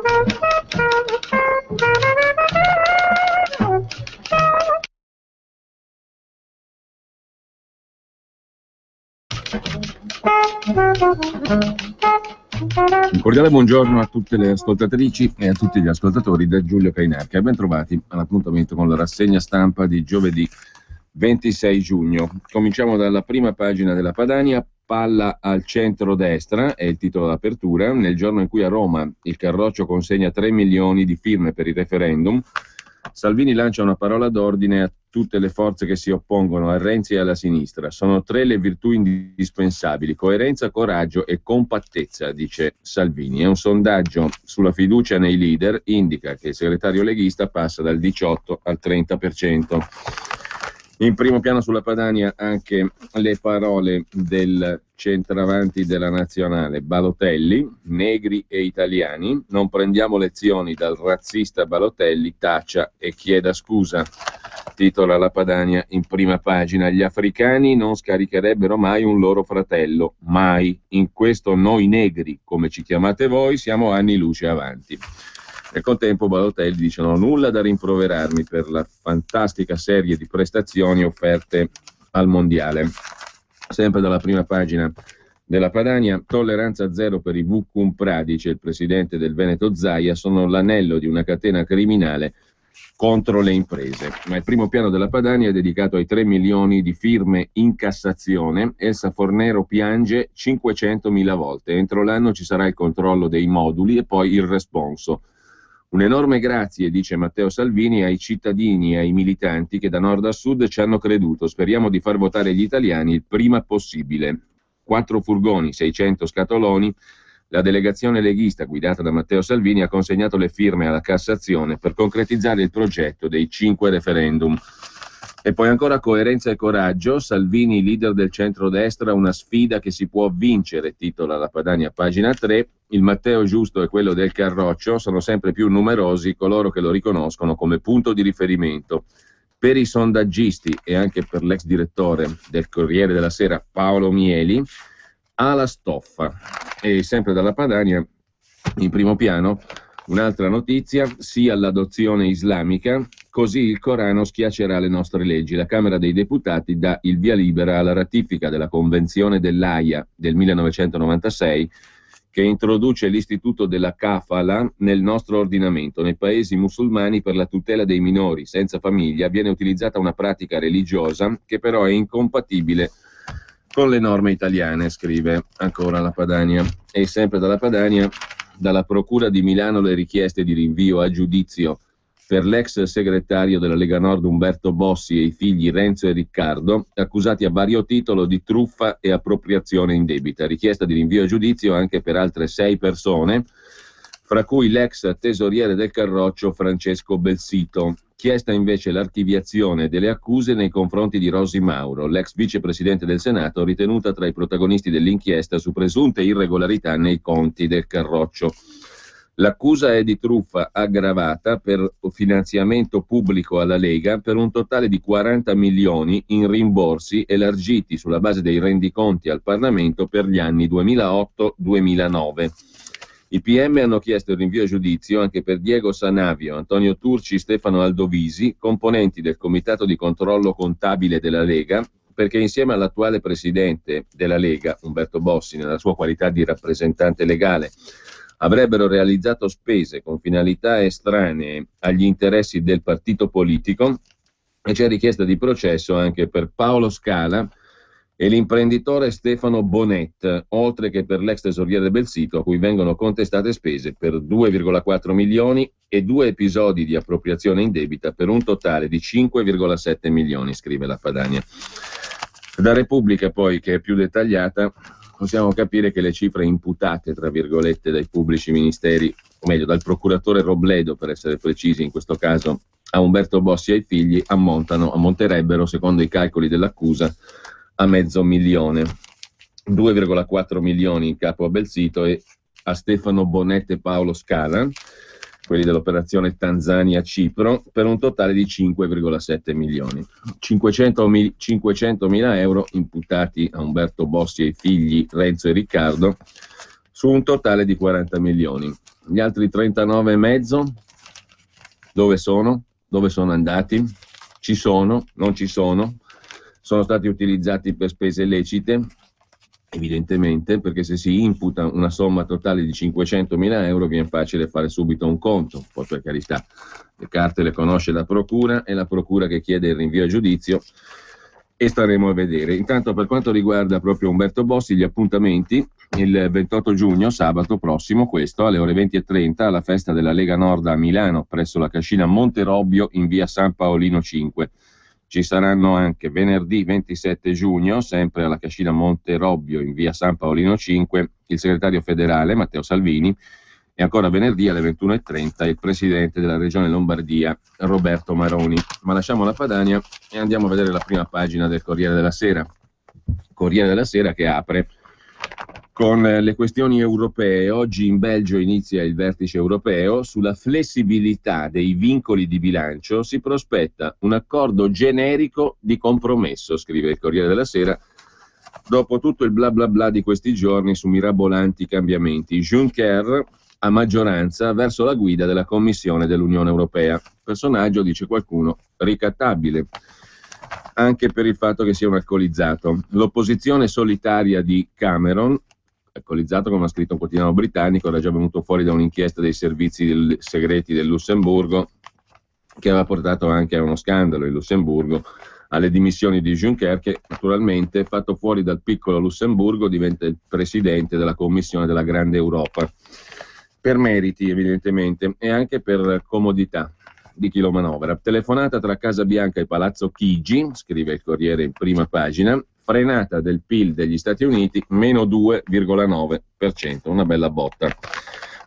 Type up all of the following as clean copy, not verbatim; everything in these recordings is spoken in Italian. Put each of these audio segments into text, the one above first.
Un cordiale buongiorno a tutte le ascoltatrici e a tutti gli ascoltatori da Giulio Cainarca e ben trovati all'appuntamento con la rassegna stampa di giovedì 26 giugno. Cominciamo dalla prima pagina della Padania. Palla al centro-destra è il titolo d'apertura. Nel giorno in cui a Roma il Carroccio consegna 3 milioni di firme per il referendum, Salvini lancia una parola d'ordine a tutte le forze che si oppongono a Renzi e alla sinistra. Sono 3 le virtù indispensabili: coerenza, coraggio e compattezza, dice Salvini. È un sondaggio sulla fiducia nei leader, indica che il segretario leghista passa dal 18 al 30%. In primo piano sulla Padania anche le parole del centravanti della Nazionale Balotelli: negri e italiani, non prendiamo lezioni dal razzista Balotelli, taccia e chieda scusa. Titola la Padania in prima pagina: gli africani non scaricherebbero mai un loro fratello, mai. In questo noi negri, come ci chiamate voi, siamo anni luce avanti. Nel contempo Balotelli dice: non ho nulla da rimproverarmi per la fantastica serie di prestazioni offerte al mondiale. Sempre dalla prima pagina della Padania: tolleranza zero per i Vuccumpra, dice il presidente del Veneto Zaia, sono l'anello di una catena criminale contro le imprese. Ma il primo piano della Padania è dedicato ai 3 milioni di firme in Cassazione. Elsa Fornero piange 500.000 volte. Entro l'anno ci sarà il controllo dei moduli e poi il responso. Un enorme grazie, dice Matteo Salvini, ai cittadini e ai militanti che da nord a sud ci hanno creduto. Speriamo di far votare gli italiani il prima possibile. 4 furgoni, 600 scatoloni. La delegazione leghista guidata da Matteo Salvini ha consegnato le firme alla Cassazione per concretizzare il progetto dei 5 referendum. E poi ancora coerenza e coraggio. Salvini, leader del centrodestra, una sfida che si può vincere, titola la Padania, pagina 3. Il Matteo giusto e quello del Carroccio, sono sempre più numerosi coloro che lo riconoscono come punto di riferimento. Per i sondaggisti e anche per l'ex direttore del Corriere della Sera Paolo Mieli, ha la stoffa. E sempre dalla Padania, in primo piano, un'altra notizia: sì all'adozione islamica, così il Corano schiaccerà le nostre leggi. La Camera dei Deputati dà il via libera alla ratifica della Convenzione dell'Aia del 1996, che introduce l'istituto della kafala nel nostro ordinamento. Nei paesi musulmani per la tutela dei minori senza famiglia viene utilizzata una pratica religiosa che però è incompatibile con le norme italiane, scrive ancora la Padania. E sempre dalla Padania: dalla Procura di Milano le richieste di rinvio a giudizio per l'ex segretario della Lega Nord Umberto Bossi e i figli Renzo e Riccardo, accusati a vario titolo di truffa e appropriazione indebita. Richiesta di rinvio a giudizio anche per altre 6 persone, fra cui l'ex tesoriere del Carroccio Francesco Belsito. Chiesta invece l'archiviazione delle accuse nei confronti di Rosi Mauro, l'ex vicepresidente del Senato, ritenuta tra i protagonisti dell'inchiesta su presunte irregolarità nei conti del Carroccio. L'accusa è di truffa aggravata per finanziamento pubblico alla Lega per un totale di 40 milioni in rimborsi elargiti sulla base dei rendiconti al Parlamento per gli anni 2008-2009. I PM hanno chiesto il rinvio a giudizio anche per Diego Sanavio, Antonio Turci, Stefano Aldovisi, componenti del Comitato di Controllo Contabile della Lega, perché insieme all'attuale presidente della Lega, Umberto Bossi, nella sua qualità di rappresentante legale, avrebbero realizzato spese con finalità estranee agli interessi del partito politico, e c'è richiesta di processo anche per Paolo Scala e l'imprenditore Stefano Bonet, oltre che per l'ex tesoriere Belsito, a cui vengono contestate spese per 2,4 milioni e 2 episodi di appropriazione indebita per un totale di 5,7 milioni, scrive la Padania. Da Repubblica poi, che è più dettagliata, possiamo capire che le cifre imputate, tra virgolette, dai pubblici ministeri, o meglio dal procuratore Robledo per essere precisi in questo caso, a Umberto Bossi e ai figli ammonterebbero, secondo i calcoli dell'accusa, a $500,000, 2,4 milioni in capo a Belsito e a Stefano Bonet e Paolo Scala, quelli dell'operazione Tanzania-Cipro, per un totale di 5,7 milioni. 500.000 euro imputati a Umberto Bossi e ai figli Renzo e Riccardo su un totale di 40 milioni. Gli altri 39,5 dove sono? Dove sono andati? Ci sono? Non ci sono? Sono stati utilizzati per spese illecite? Evidentemente, perché se si imputa una somma totale di 500.000 euro viene facile fare subito un conto. Poi, per carità, le carte le conosce la procura, è la procura che chiede il rinvio a giudizio e staremo a vedere. Intanto, per quanto riguarda proprio Umberto Bossi, gli appuntamenti: il 28 giugno, sabato prossimo, questo, alle ore 20:30, alla festa della Lega Nord a Milano, presso la cascina Monterobbio in via San Paolino 5. Ci saranno anche venerdì 27 giugno, sempre alla cascina Monterobbio in via San Paolino 5, il segretario federale Matteo Salvini, e ancora venerdì alle 21:30 il presidente della regione Lombardia Roberto Maroni. Ma lasciamo la Padania e andiamo a vedere la prima pagina del Corriere della Sera. Corriere della Sera che apre con le questioni europee. Oggi in Belgio inizia il vertice europeo. Sulla flessibilità dei vincoli di bilancio si prospetta un accordo generico di compromesso, scrive il Corriere della Sera, dopo tutto il bla bla bla di questi giorni su mirabolanti cambiamenti. Juncker a maggioranza verso la guida della Commissione dell'Unione Europea. Personaggio, dice qualcuno, ricattabile, anche per il fatto che sia un alcolizzato. L'opposizione solitaria di Cameron, alcolizzato come ha scritto un quotidiano britannico, era già venuto fuori da un'inchiesta dei servizi segreti del Lussemburgo, che aveva portato anche a uno scandalo in Lussemburgo, alle dimissioni di Juncker, che naturalmente, fatto fuori dal piccolo Lussemburgo, diventa il presidente della Commissione della Grande Europa, per meriti evidentemente e anche per comodità di chi lo manovra. Telefonata tra Casa Bianca e Palazzo Chigi, scrive il Corriere in prima pagina, frenata del PIL degli Stati Uniti, meno 2,9%, una bella botta.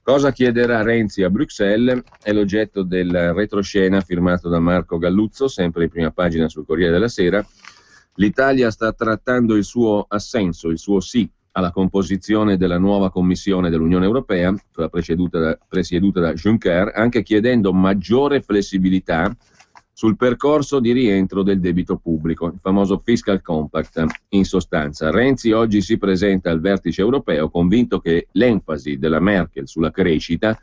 Cosa chiederà Renzi a Bruxelles è l'oggetto del retroscena firmato da Marco Galluzzo, sempre in prima pagina sul Corriere della Sera. L'Italia sta trattando il suo assenso, il suo sì alla composizione della nuova Commissione dell'Unione Europea, presieduta da Juncker, anche chiedendo maggiore flessibilità sul percorso di rientro del debito pubblico, il famoso fiscal compact. In sostanza, Renzi oggi si presenta al vertice europeo convinto che l'enfasi della Merkel sulla crescita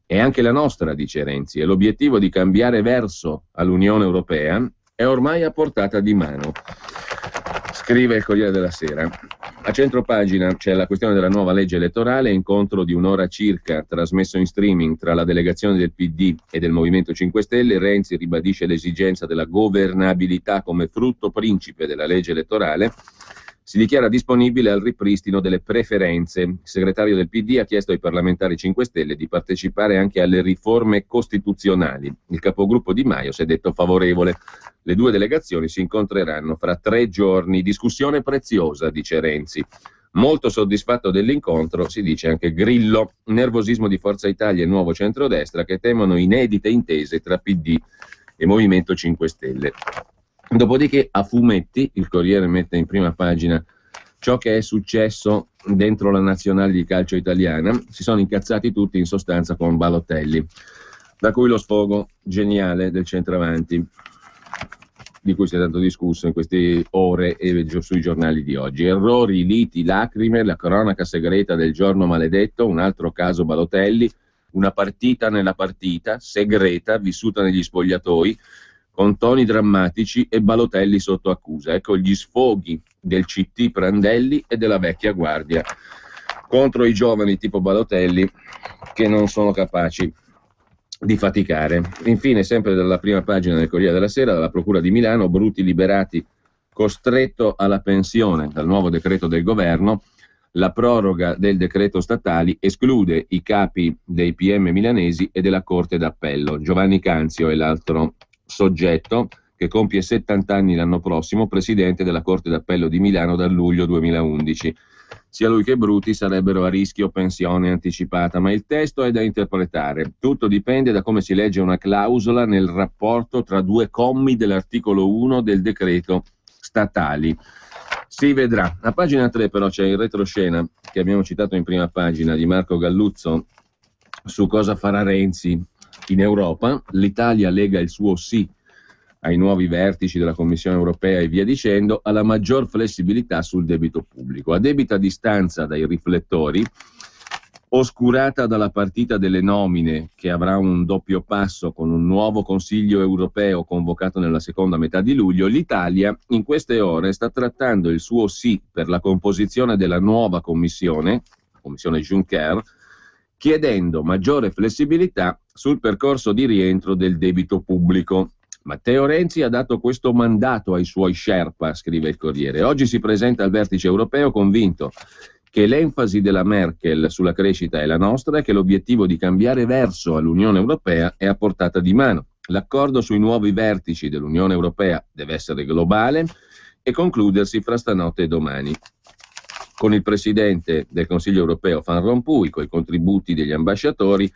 è anche la nostra, dice Renzi, e l'obiettivo di cambiare verso all'Unione Europea è ormai a portata di mano, scrive il Corriere della Sera. A centropagina c'è la questione della nuova legge elettorale, incontro di un'ora circa trasmesso in streaming tra la delegazione del PD e del Movimento 5 Stelle. Renzi ribadisce l'esigenza della governabilità come frutto principe della legge elettorale. Si dichiara disponibile al ripristino delle preferenze. Il segretario del PD ha chiesto ai parlamentari 5 Stelle di partecipare anche alle riforme costituzionali. Il capogruppo Di Maio si è detto favorevole. Le due delegazioni si incontreranno fra 3 giorni. Discussione preziosa, dice Renzi. Molto soddisfatto dell'incontro, si dice anche Grillo. Nervosismo di Forza Italia e Nuovo Centrodestra che temono inedite intese tra PD e Movimento 5 Stelle. Dopodiché, a fumetti, il Corriere mette in prima pagina ciò che è successo dentro la nazionale di calcio italiana. Si sono incazzati tutti in sostanza con Balotelli, da cui lo sfogo geniale del centravanti, di cui si è tanto discusso in queste ore e sui giornali di oggi. Errori, liti, lacrime, la cronaca segreta del giorno maledetto, un altro caso Balotelli, una partita nella partita, segreta, vissuta negli spogliatoi, con toni drammatici e Balotelli sotto accusa. Ecco gli sfoghi del CT Prandelli e della vecchia guardia contro i giovani tipo Balotelli che non sono capaci di faticare. Infine, sempre dalla prima pagina del Corriere della Sera, dalla Procura di Milano, Bruti liberati, costretto alla pensione dal nuovo decreto del governo. La proroga del decreto statali esclude i capi dei PM milanesi e della Corte d'Appello. Giovanni Canzio è l'altro soggetto che compie 70 anni l'anno prossimo, presidente della Corte d'Appello di Milano dal luglio 2011. Sia lui che Bruti sarebbero a rischio pensione anticipata, ma il testo è da interpretare. Tutto dipende da come si legge una clausola nel rapporto tra 2 commi dell'articolo 1 del decreto statali. Si vedrà. A pagina 3 però c'è il retroscena che abbiamo citato in prima pagina di Marco Galluzzo su cosa farà Renzi in Europa. L'Italia lega il suo sì ai nuovi vertici della Commissione europea e via dicendo, alla maggior flessibilità sul debito pubblico. A debita distanza dai riflettori, oscurata dalla partita delle nomine, che avrà un doppio passo con un nuovo Consiglio europeo convocato nella seconda metà di luglio, l'Italia in queste ore sta trattando il suo sì per la composizione della nuova Commissione Juncker, chiedendo maggiore flessibilità sul percorso di rientro del debito pubblico. Matteo Renzi ha dato questo mandato ai suoi Sherpa, scrive il Corriere. Oggi si presenta al vertice europeo convinto che l'enfasi della Merkel sulla crescita è la nostra e che l'obiettivo di cambiare verso all'Unione Europea è a portata di mano. L'accordo sui nuovi vertici dell'Unione Europea deve essere globale e concludersi fra stanotte e domani. Con il Presidente del Consiglio Europeo Van Rompuy, con i contributi degli ambasciatori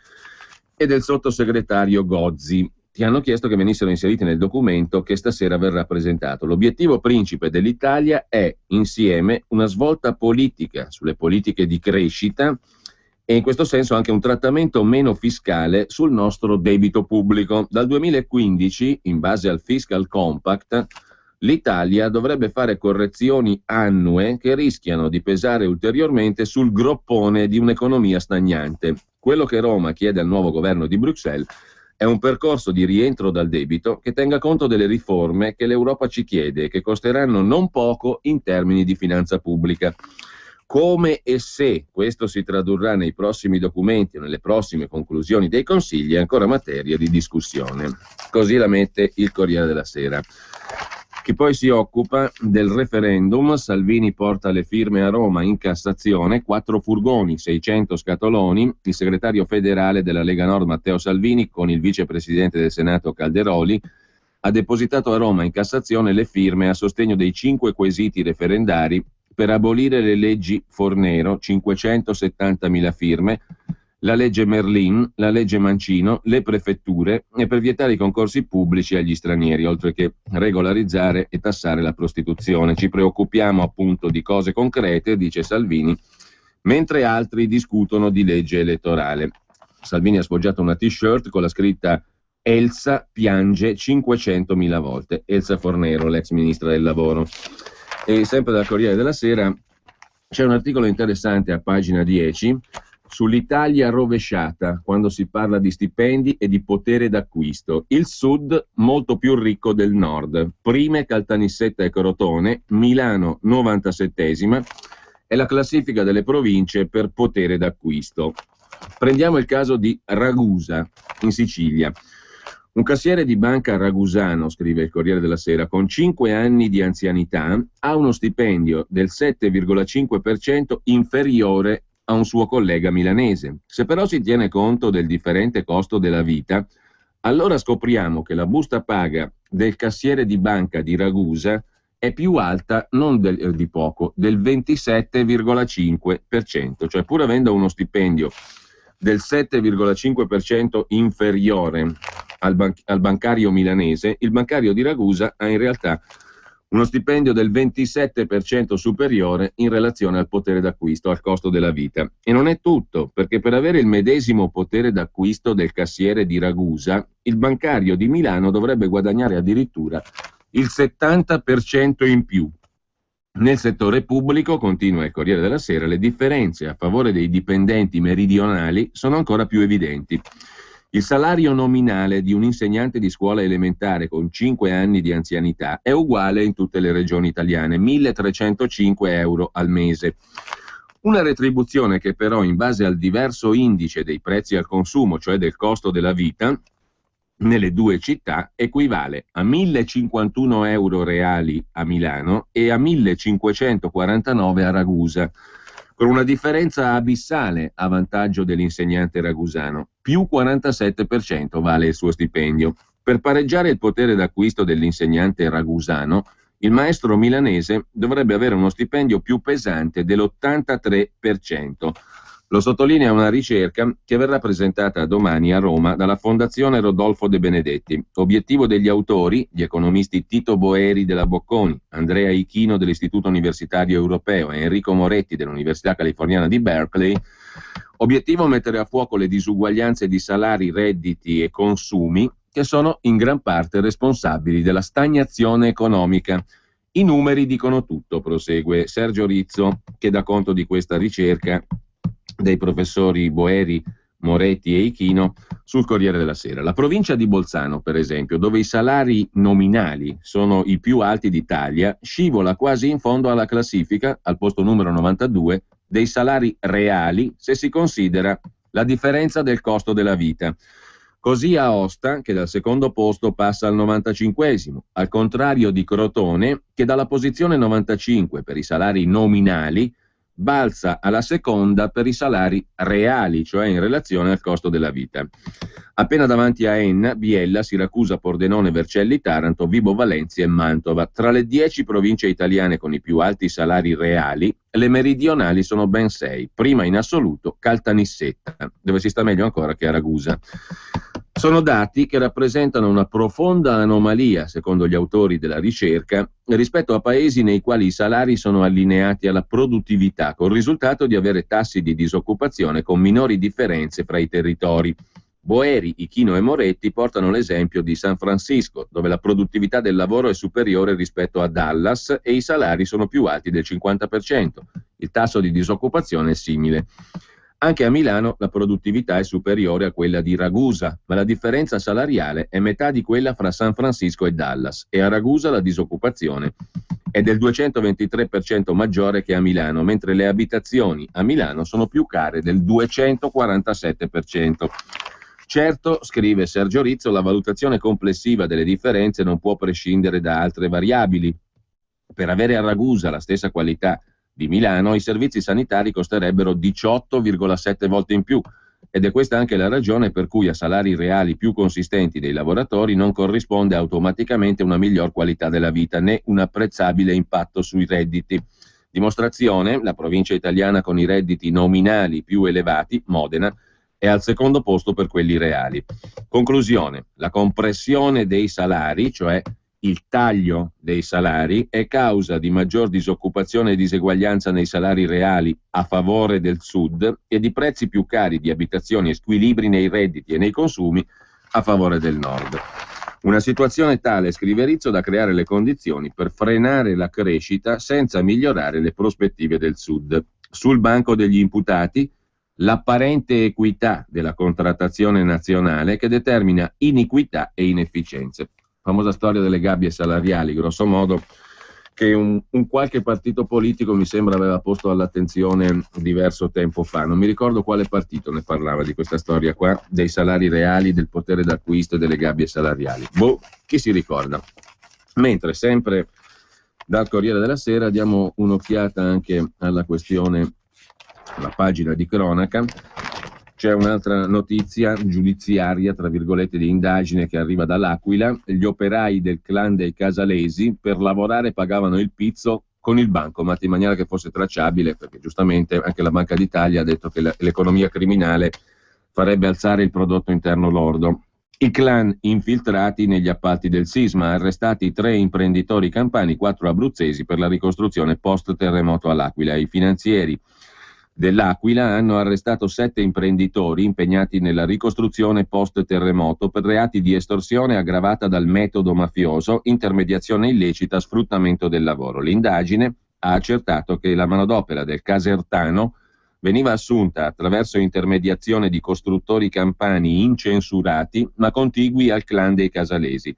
e del sottosegretario Gozzi, che hanno chiesto che venissero inseriti nel documento che stasera verrà presentato. L'obiettivo principe dell'Italia è, insieme, una svolta politica sulle politiche di crescita e in questo senso anche un trattamento meno fiscale sul nostro debito pubblico. Dal 2015, in base al Fiscal Compact, l'Italia dovrebbe fare correzioni annue che rischiano di pesare ulteriormente sul groppone di un'economia stagnante. Quello che Roma chiede al nuovo governo di Bruxelles è un percorso di rientro dal debito che tenga conto delle riforme che l'Europa ci chiede e che costeranno non poco in termini di finanza pubblica. Come e se questo si tradurrà nei prossimi documenti o nelle prossime conclusioni dei consigli è ancora materia di discussione. Così la mette il Corriere della Sera, che poi si occupa del referendum. Salvini porta le firme a Roma in Cassazione, 4 furgoni, 600 scatoloni. Il segretario federale della Lega Nord Matteo Salvini con il vicepresidente del Senato Calderoli ha depositato a Roma in Cassazione le firme a sostegno dei 5 quesiti referendari per abolire le leggi Fornero, 570.000 firme, la legge Merlin, la legge Mancino, le prefetture e per vietare i concorsi pubblici agli stranieri, oltre che regolarizzare e tassare la prostituzione. Ci preoccupiamo appunto di cose concrete, dice Salvini, mentre altri discutono di legge elettorale. Salvini ha sfoggiato una t-shirt con la scritta Elsa piange 500.000 volte. Elsa Fornero, l'ex ministra del lavoro. E sempre dal Corriere della Sera c'è un articolo interessante a pagina 10 sull'Italia rovesciata quando si parla di stipendi e di potere d'acquisto. Il Sud molto più ricco del Nord. Prime Caltanissetta e Crotone, Milano 97esima, è la classifica delle province per potere d'acquisto. Prendiamo il caso di Ragusa, in Sicilia. Un cassiere di banca ragusano, scrive il Corriere della Sera, con 5 anni di anzianità ha uno stipendio del 7,5% inferiore a un suo collega milanese. Se però si tiene conto del differente costo della vita, allora scopriamo che la busta paga del cassiere di banca di Ragusa è più alta, non di poco, del 27,5%, cioè pur avendo uno stipendio del 7,5% inferiore al bancario milanese, il bancario di Ragusa ha in realtà uno stipendio del 27% superiore in relazione al potere d'acquisto, al costo della vita. E non è tutto, perché per avere il medesimo potere d'acquisto del cassiere di Ragusa, il bancario di Milano dovrebbe guadagnare addirittura il 70% in più. Nel settore pubblico, continua il Corriere della Sera, le differenze a favore dei dipendenti meridionali sono ancora più evidenti. Il salario nominale di un insegnante di scuola elementare con 5 anni di anzianità è uguale in tutte le regioni italiane, 1.305 euro al mese. Una retribuzione che però, in base al diverso indice dei prezzi al consumo, cioè del costo della vita, nelle due città equivale a 1.051 euro reali a Milano e a 1.549 a Ragusa, con una differenza abissale a vantaggio dell'insegnante ragusano. Più 47% vale il suo stipendio. Per pareggiare il potere d'acquisto dell'insegnante ragusano, il maestro milanese dovrebbe avere uno stipendio più pesante dell'83%. Lo sottolinea una ricerca che verrà presentata domani a Roma dalla Fondazione Rodolfo De Benedetti. Obiettivo degli autori, gli economisti Tito Boeri della Bocconi, Andrea Ichino dell'Istituto Universitario Europeo e Enrico Moretti dell'Università Californiana di Berkeley. Obiettivo mettere a fuoco le disuguaglianze di salari, redditi e consumi che sono in gran parte responsabili della stagnazione economica. I numeri dicono tutto, prosegue Sergio Rizzo, che dà conto di questa ricerca dei professori Boeri, Moretti e Ichino sul Corriere della Sera. La provincia di Bolzano, per esempio, dove i salari nominali sono i più alti d'Italia, scivola quasi in fondo alla classifica, al posto numero 92, dei salari reali, se si considera la differenza del costo della vita. Così Aosta, che dal secondo posto passa al 95esimo, al contrario di Crotone, che dalla posizione 95 per i salari nominali balza alla seconda per i salari reali, cioè in relazione al costo della vita. Appena davanti a Enna, Biella, Siracusa, Pordenone, Vercelli, Taranto, Vibo Valentia e Mantova. Tra le 10 province italiane con i più alti salari reali, le meridionali sono ben 6, prima in assoluto Caltanissetta, dove si sta meglio ancora che a Ragusa. Sono dati che rappresentano una profonda anomalia, secondo gli autori della ricerca, rispetto a paesi nei quali i salari sono allineati alla produttività, col risultato di avere tassi di disoccupazione con minori differenze fra i territori. Boeri, Ichino e Moretti portano l'esempio di San Francisco, dove la produttività del lavoro è superiore rispetto a Dallas e i salari sono più alti del 50%. Il tasso di disoccupazione è simile. Anche a Milano la produttività è superiore a quella di Ragusa, ma la differenza salariale è metà di quella fra San Francisco e Dallas, e a Ragusa la disoccupazione è del 223% maggiore che a Milano, mentre le abitazioni a Milano sono più care del 247%. Certo, scrive Sergio Rizzo, la valutazione complessiva delle differenze non può prescindere da altre variabili. Per avere a Ragusa la stessa qualità di Milano, i servizi sanitari costerebbero 18,7 volte in più, ed è questa anche la ragione per cui a salari reali più consistenti dei lavoratori non corrisponde automaticamente una miglior qualità della vita né un apprezzabile impatto sui redditi. Dimostrazione, la provincia italiana con i redditi nominali più elevati, Modena, è al secondo posto per quelli reali. Conclusione, la compressione dei salari, cioè il taglio dei salari, è causa di maggior disoccupazione e diseguaglianza nei salari reali a favore del sud e di prezzi più cari di abitazioni e squilibri nei redditi e nei consumi a favore del nord. Una situazione tale, scrive Rizzo, da creare le condizioni per frenare la crescita senza migliorare le prospettive del sud. Sul banco degli imputati l'apparente equità della contrattazione nazionale che determina iniquità e inefficienze. Famosa storia delle gabbie salariali, grosso modo, che un qualche partito politico mi sembra aveva posto all'attenzione diverso tempo fa. Non mi ricordo quale partito ne parlava di questa storia qua, dei salari reali, del potere d'acquisto e delle gabbie salariali. Chi si ricorda? Mentre sempre dal Corriere della Sera diamo un'occhiata anche alla questione, alla pagina di cronaca. C'è un'altra notizia giudiziaria, tra virgolette, di indagine che arriva dall'Aquila. Gli operai del clan dei Casalesi per lavorare pagavano il pizzo con il bancomat in maniera che fosse tracciabile, perché giustamente anche la Banca d'Italia ha detto che l'economia criminale farebbe alzare il prodotto interno lordo. I clan infiltrati negli appalti del sisma, arrestati 3 imprenditori campani, 4 abruzzesi per la ricostruzione post-terremoto all'Aquila. I finanzieri dell'Aquila hanno arrestato 7 imprenditori impegnati nella ricostruzione post-terremoto per reati di estorsione aggravata dal metodo mafioso, intermediazione illecita, sfruttamento del lavoro. L'indagine ha accertato che la manodopera del Casertano veniva assunta attraverso intermediazione di costruttori campani incensurati ma contigui al clan dei Casalesi,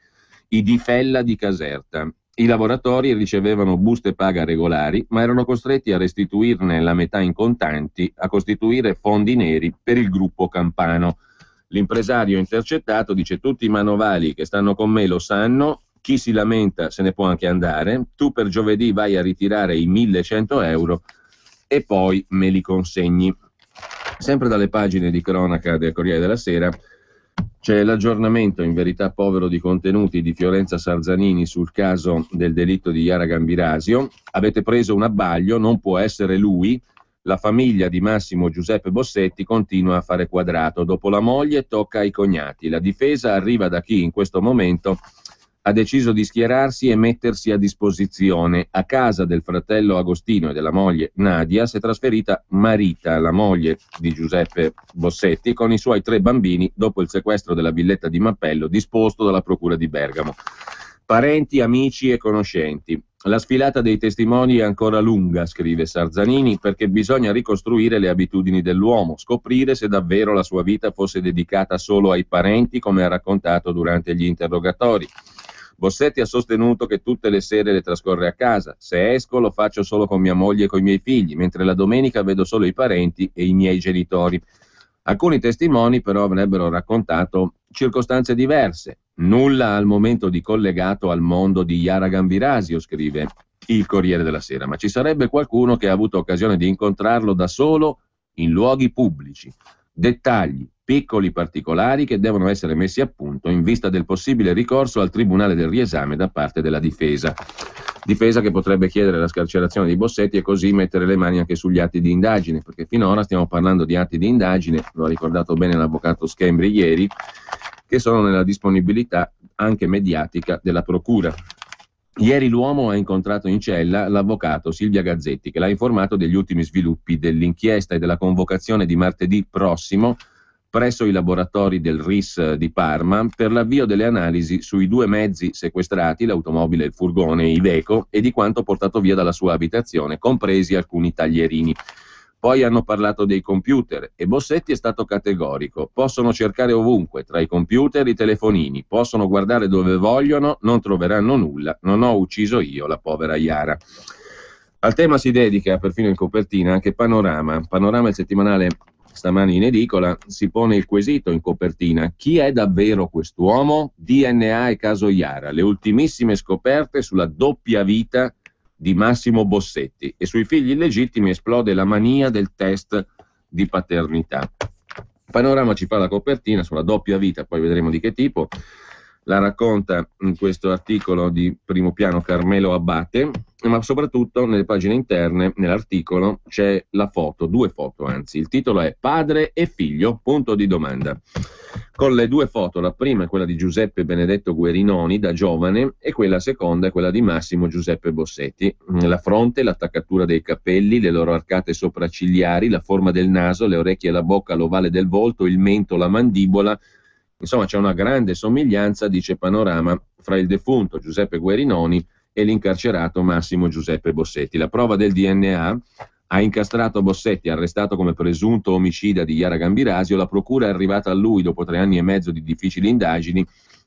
i Di Fella di Caserta. I lavoratori ricevevano buste paga regolari, ma erano costretti a restituirne la metà in contanti, a costituire fondi neri per il gruppo campano. L'impresario intercettato dice: tutti i manovali che stanno con me lo sanno, chi si lamenta se ne può anche andare, tu per giovedì vai a ritirare i 1.100 euro e poi me li consegni. Sempre dalle pagine di cronaca del Corriere della Sera c'è l'aggiornamento, in verità povero di contenuti, di Fiorenza Sarzanini sul caso del delitto di Iara Gambirasio. Avete preso un abbaglio, non può essere lui. La famiglia di Massimo Giuseppe Bossetti continua a fare quadrato. Dopo la moglie tocca ai cognati. La difesa arriva da chi in questo momento ha deciso di schierarsi e mettersi a disposizione. A casa del fratello Agostino e della moglie Nadia si è trasferita Marita, la moglie di Giuseppe Bossetti, con i suoi 3 bambini dopo il sequestro della villetta di Mappello disposto dalla procura di Bergamo. Parenti, amici e conoscenti. La sfilata dei testimoni è ancora lunga, scrive Sarzanini, perché bisogna ricostruire le abitudini dell'uomo, scoprire se davvero la sua vita fosse dedicata solo ai parenti, come ha raccontato durante gli interrogatori. Bossetti ha sostenuto che tutte le sere le trascorre a casa. Se esco lo faccio solo con mia moglie e coi miei figli, mentre la domenica vedo solo i parenti e i miei genitori. Alcuni testimoni però avrebbero raccontato circostanze diverse. Nulla al momento di collegato al mondo di Yara Gambirasio, scrive il Corriere della Sera, ma ci sarebbe qualcuno che ha avuto occasione di incontrarlo da solo in luoghi pubblici. Dettagli, piccoli particolari che devono essere messi a punto in vista del possibile ricorso al Tribunale del riesame da parte della difesa. Difesa che potrebbe chiedere la scarcerazione di Bossetti e così mettere le mani anche sugli atti di indagine, perché finora stiamo parlando di atti di indagine, lo ha ricordato bene l'avvocato Schembri ieri, che sono nella disponibilità anche mediatica della procura. Ieri l'uomo ha incontrato in cella l'avvocato Silvia Gazzetti, che l'ha informato degli ultimi sviluppi dell'inchiesta e della convocazione di martedì prossimo presso i laboratori del RIS di Parma per l'avvio delle analisi sui 2 mezzi sequestrati, l'automobile e il furgone Iveco, e di quanto portato via dalla sua abitazione, compresi alcuni taglierini. Poi hanno parlato dei computer e Bossetti è stato categorico. Possono cercare ovunque, tra i computer e i telefonini, possono guardare dove vogliono, non troveranno nulla, non ho ucciso io la povera Yara. Al tema si dedica, perfino in copertina, anche Panorama. Panorama, il settimanale stamani in edicola, si pone il quesito in copertina: chi è davvero quest'uomo? DNA e caso Yara, le ultimissime scoperte sulla doppia vita di Massimo Bossetti, e sui figli illegittimi esplode la mania del test di paternità. Panorama ci fa la copertina sulla doppia vita, poi vedremo di che tipo. La racconta in questo articolo di primo piano Carmelo Abbate, ma soprattutto nelle pagine interne, nell'articolo, c'è la foto, 2 foto anzi. Il titolo è Padre e figlio, punto di domanda. Con le 2 foto, la prima è quella di Giuseppe Benedetto Guerinoni da giovane e quella seconda è quella di Massimo Giuseppe Bossetti. La fronte, l'attaccatura dei capelli, le loro arcate sopraccigliari, la forma del naso, le orecchie e la bocca, l'ovale del volto, il mento, la mandibola. Insomma, c'è una grande somiglianza, dice Panorama, fra il defunto Giuseppe Guerinoni e l'incarcerato Massimo Giuseppe Bossetti. La prova del DNA ha incastrato Bossetti, arrestato come presunto omicida di Yara Gambirasio. La procura è arrivata a lui dopo 3 anni e mezzo di difficili indagini.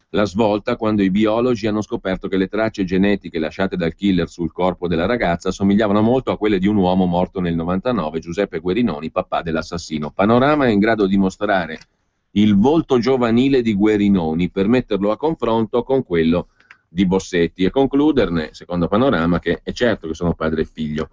La svolta quando i biologi hanno scoperto che le tracce genetiche lasciate dal killer sul corpo della ragazza somigliavano molto a quelle di un uomo morto nel 99, Giuseppe Guerinoni, papà dell'assassino. Panorama è in grado di mostrare il volto giovanile di Guerinoni per metterlo a confronto con quello di Bossetti e concluderne, secondo Panorama, che è certo che sono padre e figlio.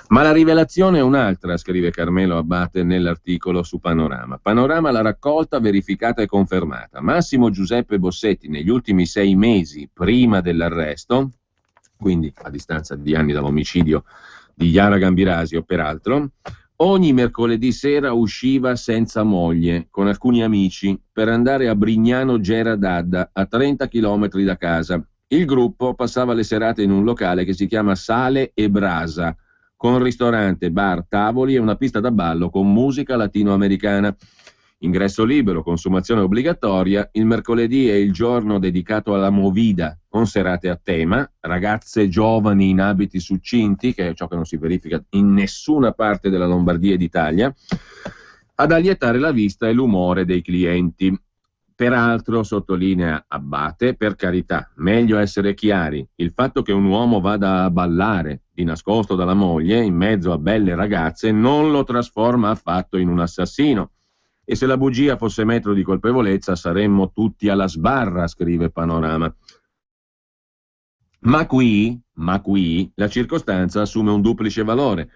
Ma la rivelazione è un'altra, scrive Carmelo Abbate nell'articolo su Panorama. Panorama l'ha raccolta, verificata e confermata. Massimo Giuseppe Bossetti negli ultimi 6 mesi prima dell'arresto, quindi a distanza di anni dall'omicidio di Yara Gambirasio peraltro, ogni mercoledì sera usciva senza moglie, con alcuni amici, per andare a Brignano Gera d'Adda, a 30 chilometri da casa. Il gruppo passava le serate in un locale che si chiama Sale e Brasa, con ristorante, bar, tavoli e una pista da ballo con musica latinoamericana. Ingresso libero, consumazione obbligatoria. Il mercoledì è il giorno dedicato alla movida, con serate a tema, ragazze giovani in abiti succinti, che è ciò che non si verifica in nessuna parte della Lombardia e d'Italia, ad allietare la vista e l'umore dei clienti. Peraltro, sottolinea Abbate, per carità, meglio essere chiari, il fatto che un uomo vada a ballare di nascosto dalla moglie, in mezzo a belle ragazze, non lo trasforma affatto in un assassino. E se la bugia fosse metro di colpevolezza saremmo tutti alla sbarra, scrive Panorama. Ma qui la circostanza assume un duplice valore,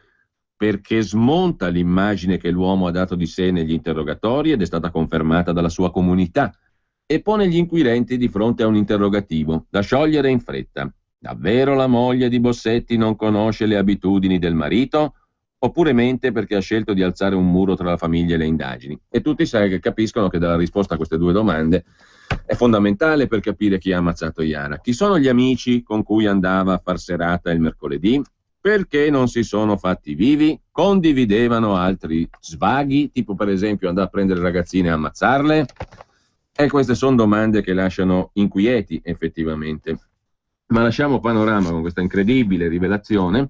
perché smonta l'immagine che l'uomo ha dato di sé negli interrogatori ed è stata confermata dalla sua comunità, e pone gli inquirenti di fronte a un interrogativo da sciogliere in fretta. Davvero la moglie di Bossetti non conosce le abitudini del marito? Oppure mente perché ha scelto di alzare un muro tra la famiglia e le indagini? E tutti capiscono che dalla risposta a queste 2 domande è fondamentale per capire chi ha ammazzato Yara. Chi sono gli amici con cui andava a far serata il mercoledì? Perché non si sono fatti vivi? Condividevano altri svaghi, tipo per esempio andare a prendere ragazzine e ammazzarle? E queste sono domande che lasciano inquieti, effettivamente. Ma lasciamo Panorama con questa incredibile rivelazione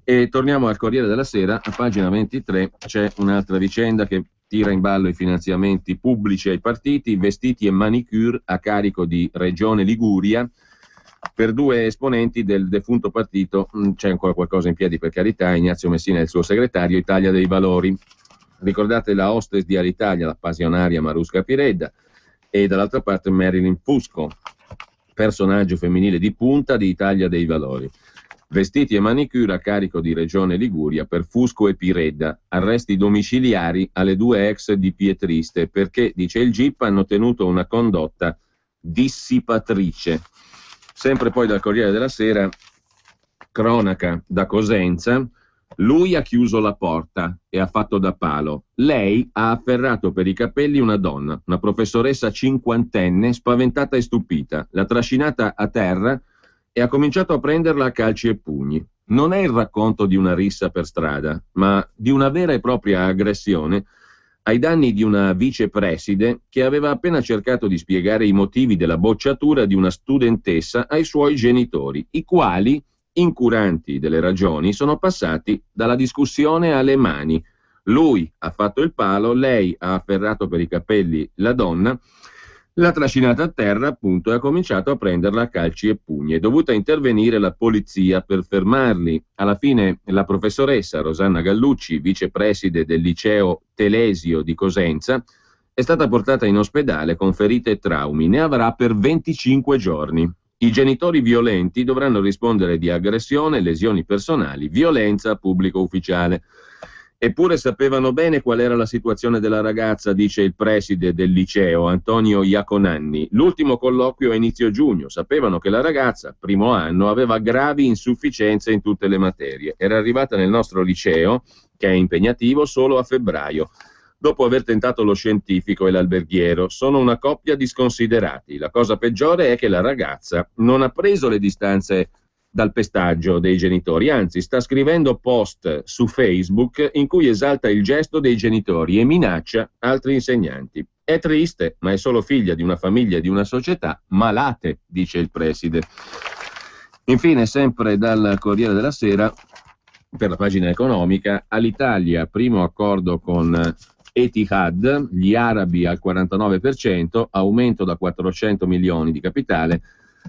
e torniamo al Corriere della Sera. A pagina 23 c'è un'altra vicenda che tira in ballo i finanziamenti pubblici ai partiti, vestiti e manicure a carico di Regione Liguria. Per due esponenti del defunto partito, c'è ancora qualcosa in piedi per carità, Ignazio Messina e il suo segretario, Italia dei Valori. Ricordate la hostess di Alitalia, la passionaria Marusca Piredda, e dall'altra parte Marilyn Fusco, personaggio femminile di punta di Italia dei Valori. Vestiti e manicure a carico di Regione Liguria per Fusco e Piredda, arresti domiciliari alle due ex di Pietriste perché, dice il GIP, hanno tenuto una condotta dissipatrice. Sempre poi dal Corriere della Sera, cronaca da Cosenza, lui ha chiuso la porta e ha fatto da palo. Lei ha afferrato per i capelli una donna, una professoressa cinquantenne, spaventata e stupita. L'ha trascinata a terra e ha cominciato a prenderla a calci e pugni. Non è il racconto di una rissa per strada, ma di una vera e propria aggressione ai danni di una vicepreside che aveva appena cercato di spiegare i motivi della bocciatura di una studentessa ai suoi genitori, i quali, incuranti delle ragioni, sono passati dalla discussione alle mani. Lui ha fatto il palo, lei ha afferrato per i capelli la donna, l'ha trascinata a terra appunto e ha cominciato a prenderla a calci e pugni. È dovuta intervenire la polizia per fermarli. Alla fine la professoressa Rosanna Gallucci, vicepreside del liceo Telesio di Cosenza, è stata portata in ospedale con ferite e traumi. Ne avrà per 25 giorni. I genitori violenti dovranno rispondere di aggressione, lesioni personali, violenza a pubblico ufficiale. Eppure sapevano bene qual era la situazione della ragazza, dice il preside del liceo, Antonio Iaconanni. L'ultimo colloquio a inizio giugno. Sapevano che la ragazza, primo anno, aveva gravi insufficienze in tutte le materie. Era arrivata nel nostro liceo, che è impegnativo, solo a febbraio, dopo aver tentato lo scientifico e l'alberghiero. Sono una coppia di sconsiderati. La cosa peggiore è che la ragazza non ha preso le distanze dal pestaggio dei genitori, anzi sta scrivendo post su Facebook in cui esalta il gesto dei genitori e minaccia altri insegnanti. È triste, ma è solo figlia di una famiglia e di una società malate, dice il preside. Infine, sempre dal Corriere della Sera, per la pagina economica, all'Italia, primo accordo con Etihad, gli arabi al 49%, aumento da 400 milioni di capitale.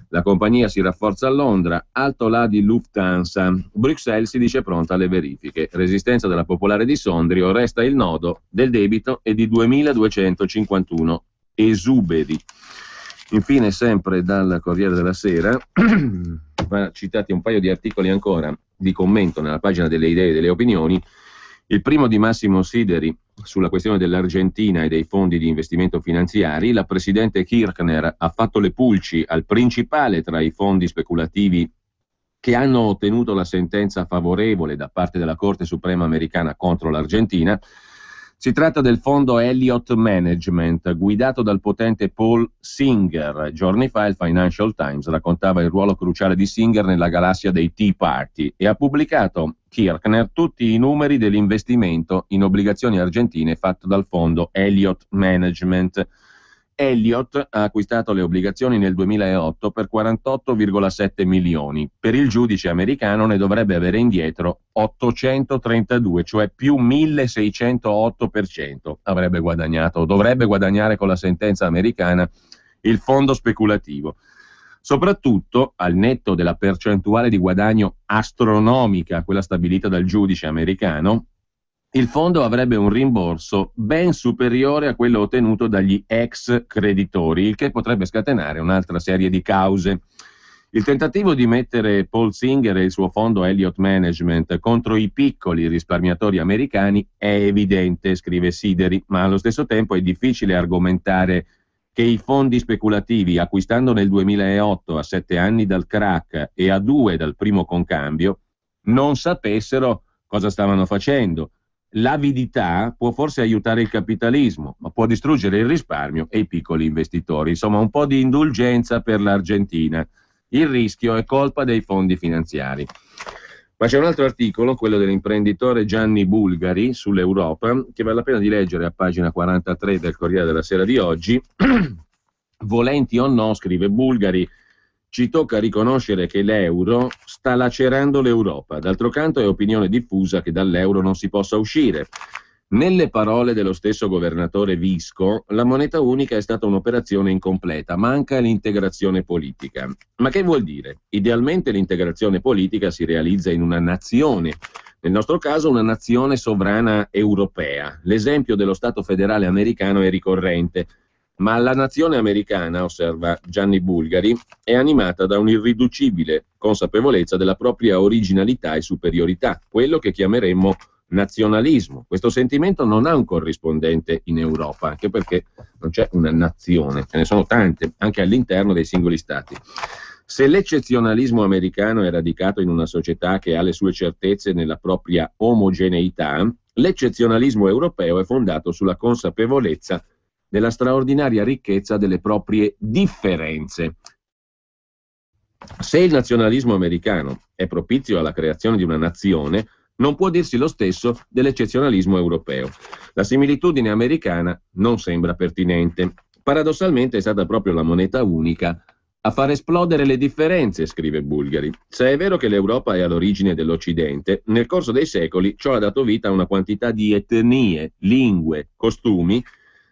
La compagnia si rafforza a Londra, alto là di Lufthansa. Bruxelles si dice pronta alle verifiche. Resistenza della Popolare di Sondrio, resta il nodo del debito e di 2.251 esuberi. Infine, sempre dal Corriere della Sera, citati un paio di articoli ancora di commento nella pagina delle idee e delle opinioni. Il primo di Massimo Sideri sulla questione dell'Argentina e dei fondi di investimento finanziari. La presidente Kirchner ha fatto le pulci al principale tra i fondi speculativi che hanno ottenuto la sentenza favorevole da parte della Corte Suprema americana contro l'Argentina. Si tratta del fondo Elliott Management, guidato dal potente Paul Singer. Giorni fa il Financial Times raccontava il ruolo cruciale di Singer nella galassia dei Tea Party e ha pubblicato Kirchner tutti i numeri dell'investimento in obbligazioni argentine fatto dal fondo Elliott Management. Elliott ha acquistato le obbligazioni nel 2008 per 48,7 milioni. Per il giudice americano ne dovrebbe avere indietro 832, cioè più 1608% avrebbe guadagnato, o dovrebbe guadagnare con la sentenza americana il fondo speculativo. Soprattutto, al netto della percentuale di guadagno astronomica, quella stabilita dal giudice americano, il fondo avrebbe un rimborso ben superiore a quello ottenuto dagli ex creditori, il che potrebbe scatenare un'altra serie di cause. Il tentativo di mettere Paul Singer e il suo fondo Elliott Management contro i piccoli risparmiatori americani è evidente, scrive Sideri, ma allo stesso tempo è difficile argomentare che i fondi speculativi, acquistando nel 2008 a 7 anni dal crack e a 2 dal primo concambio, non sapessero cosa stavano facendo. L'avidità può forse aiutare il capitalismo, ma può distruggere il risparmio e i piccoli investitori. Insomma, un po' di indulgenza per l'Argentina. Il rischio è colpa dei fondi finanziari. Ma c'è un altro articolo, quello dell'imprenditore Gianni Bulgari sull'Europa, che vale la pena di leggere a pagina 43 del Corriere della Sera di oggi. Volenti o no, scrive Bulgari, ci tocca riconoscere che l'euro sta lacerando l'Europa. D'altro canto è opinione diffusa che dall'euro non si possa uscire. Nelle parole dello stesso governatore Visco, la moneta unica è stata un'operazione incompleta, manca l'integrazione politica. Ma che vuol dire? Idealmente l'integrazione politica si realizza in una nazione, nel nostro caso una nazione sovrana europea. L'esempio dello Stato federale americano è ricorrente, ma la nazione americana, osserva Gianni Bulgari, è animata da un'irriducibile consapevolezza della propria originalità e superiorità, quello che chiameremmo nazionalismo. Questo sentimento non ha un corrispondente in Europa, anche perché non c'è una nazione, ce ne sono tante, anche all'interno dei singoli stati. Se l'eccezionalismo americano è radicato in una società che ha le sue certezze nella propria omogeneità, l'eccezionalismo europeo è fondato sulla consapevolezza della straordinaria ricchezza delle proprie differenze. Se il nazionalismo americano è propizio alla creazione di una nazione, non può dirsi lo stesso dell'eccezionalismo europeo. La similitudine americana non sembra pertinente. Paradossalmente è stata proprio la moneta unica a far esplodere le differenze, scrive Bulgari. Se è vero che l'Europa è all'origine dell'Occidente, nel corso dei secoli ciò ha dato vita a una quantità di etnie, lingue, costumi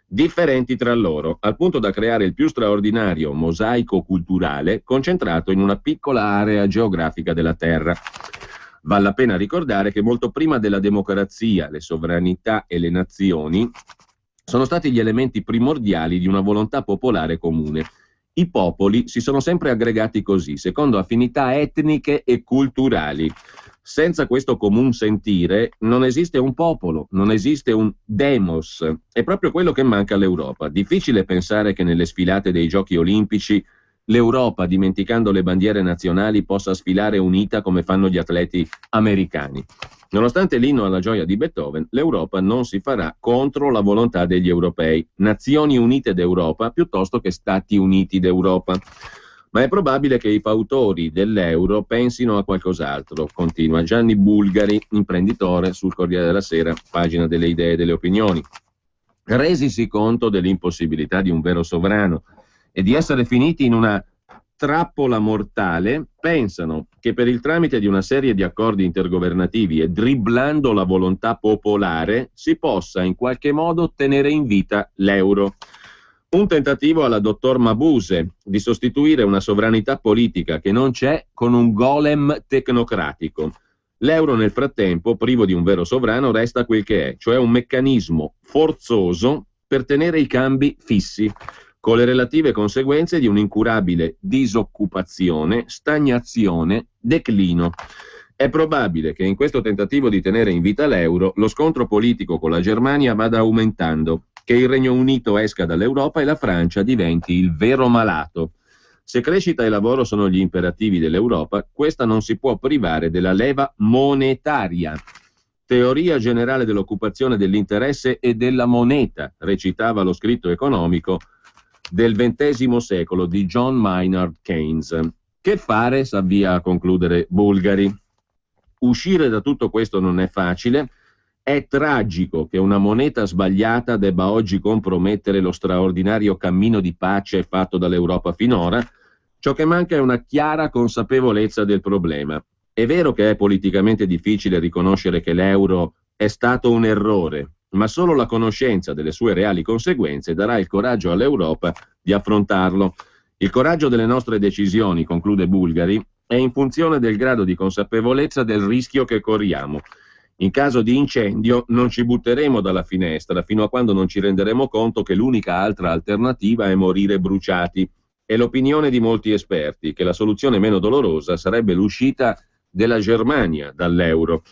differenti tra loro, al punto da creare il più straordinario mosaico culturale concentrato in una piccola area geografica della Terra. Vale la pena ricordare che molto prima della democrazia, le sovranità e le nazioni sono stati gli elementi primordiali di una volontà popolare comune. I popoli si sono sempre aggregati così, secondo affinità etniche e culturali. Senza questo comune sentire non esiste un popolo, non esiste un demos. È proprio quello che manca all'Europa. Difficile pensare che nelle sfilate dei Giochi Olimpici l'Europa, dimenticando le bandiere nazionali, possa sfilare unita come fanno gli atleti americani. Nonostante l'inno alla gioia di Beethoven, l'Europa non si farà contro la volontà degli europei. Nazioni Unite d'Europa piuttosto che Stati Uniti d'Europa. Ma è probabile che i fautori dell'euro pensino a qualcos'altro, continua Gianni Bulgari, imprenditore, sul Corriere della Sera, pagina delle idee e delle opinioni. Resisi conto dell'impossibilità di un vero sovrano e di essere finiti in una trappola mortale, pensano che per il tramite di una serie di accordi intergovernativi e dribblando la volontà popolare si possa in qualche modo tenere in vita l'euro. Un tentativo alla dottor Mabuse di sostituire una sovranità politica che non c'è con un golem tecnocratico. L'euro nel frattempo, privo di un vero sovrano, resta quel che è, cioè un meccanismo forzoso per tenere i cambi fissi, con le relative conseguenze di un'incurabile disoccupazione, stagnazione, declino. È probabile che in questo tentativo di tenere in vita l'euro lo scontro politico con la Germania vada aumentando, che il Regno Unito esca dall'Europa e la Francia diventi il vero malato. Se crescita e lavoro sono gli imperativi dell'Europa, questa non si può privare della leva monetaria. Teoria generale dell'occupazione dell'interesse e della moneta, recitava lo scritto economico del XX secolo di John Maynard Keynes. Che fare? S'avvia a concludere Bulgari. Uscire da tutto questo non è facile. È tragico che una moneta sbagliata debba oggi compromettere lo straordinario cammino di pace fatto dall'Europa finora. Ciò che manca è una chiara consapevolezza del problema. È vero che è politicamente difficile riconoscere che l'euro è stato un errore, ma solo la conoscenza delle sue reali conseguenze darà il coraggio all'Europa di affrontarlo. Il coraggio delle nostre decisioni, conclude Bulgari, è in funzione del grado di consapevolezza del rischio che corriamo. In caso di incendio non ci butteremo dalla finestra fino a quando non ci renderemo conto che l'unica altra alternativa è morire bruciati. È l'opinione di molti esperti che la soluzione meno dolorosa sarebbe l'uscita della Germania dall'euro.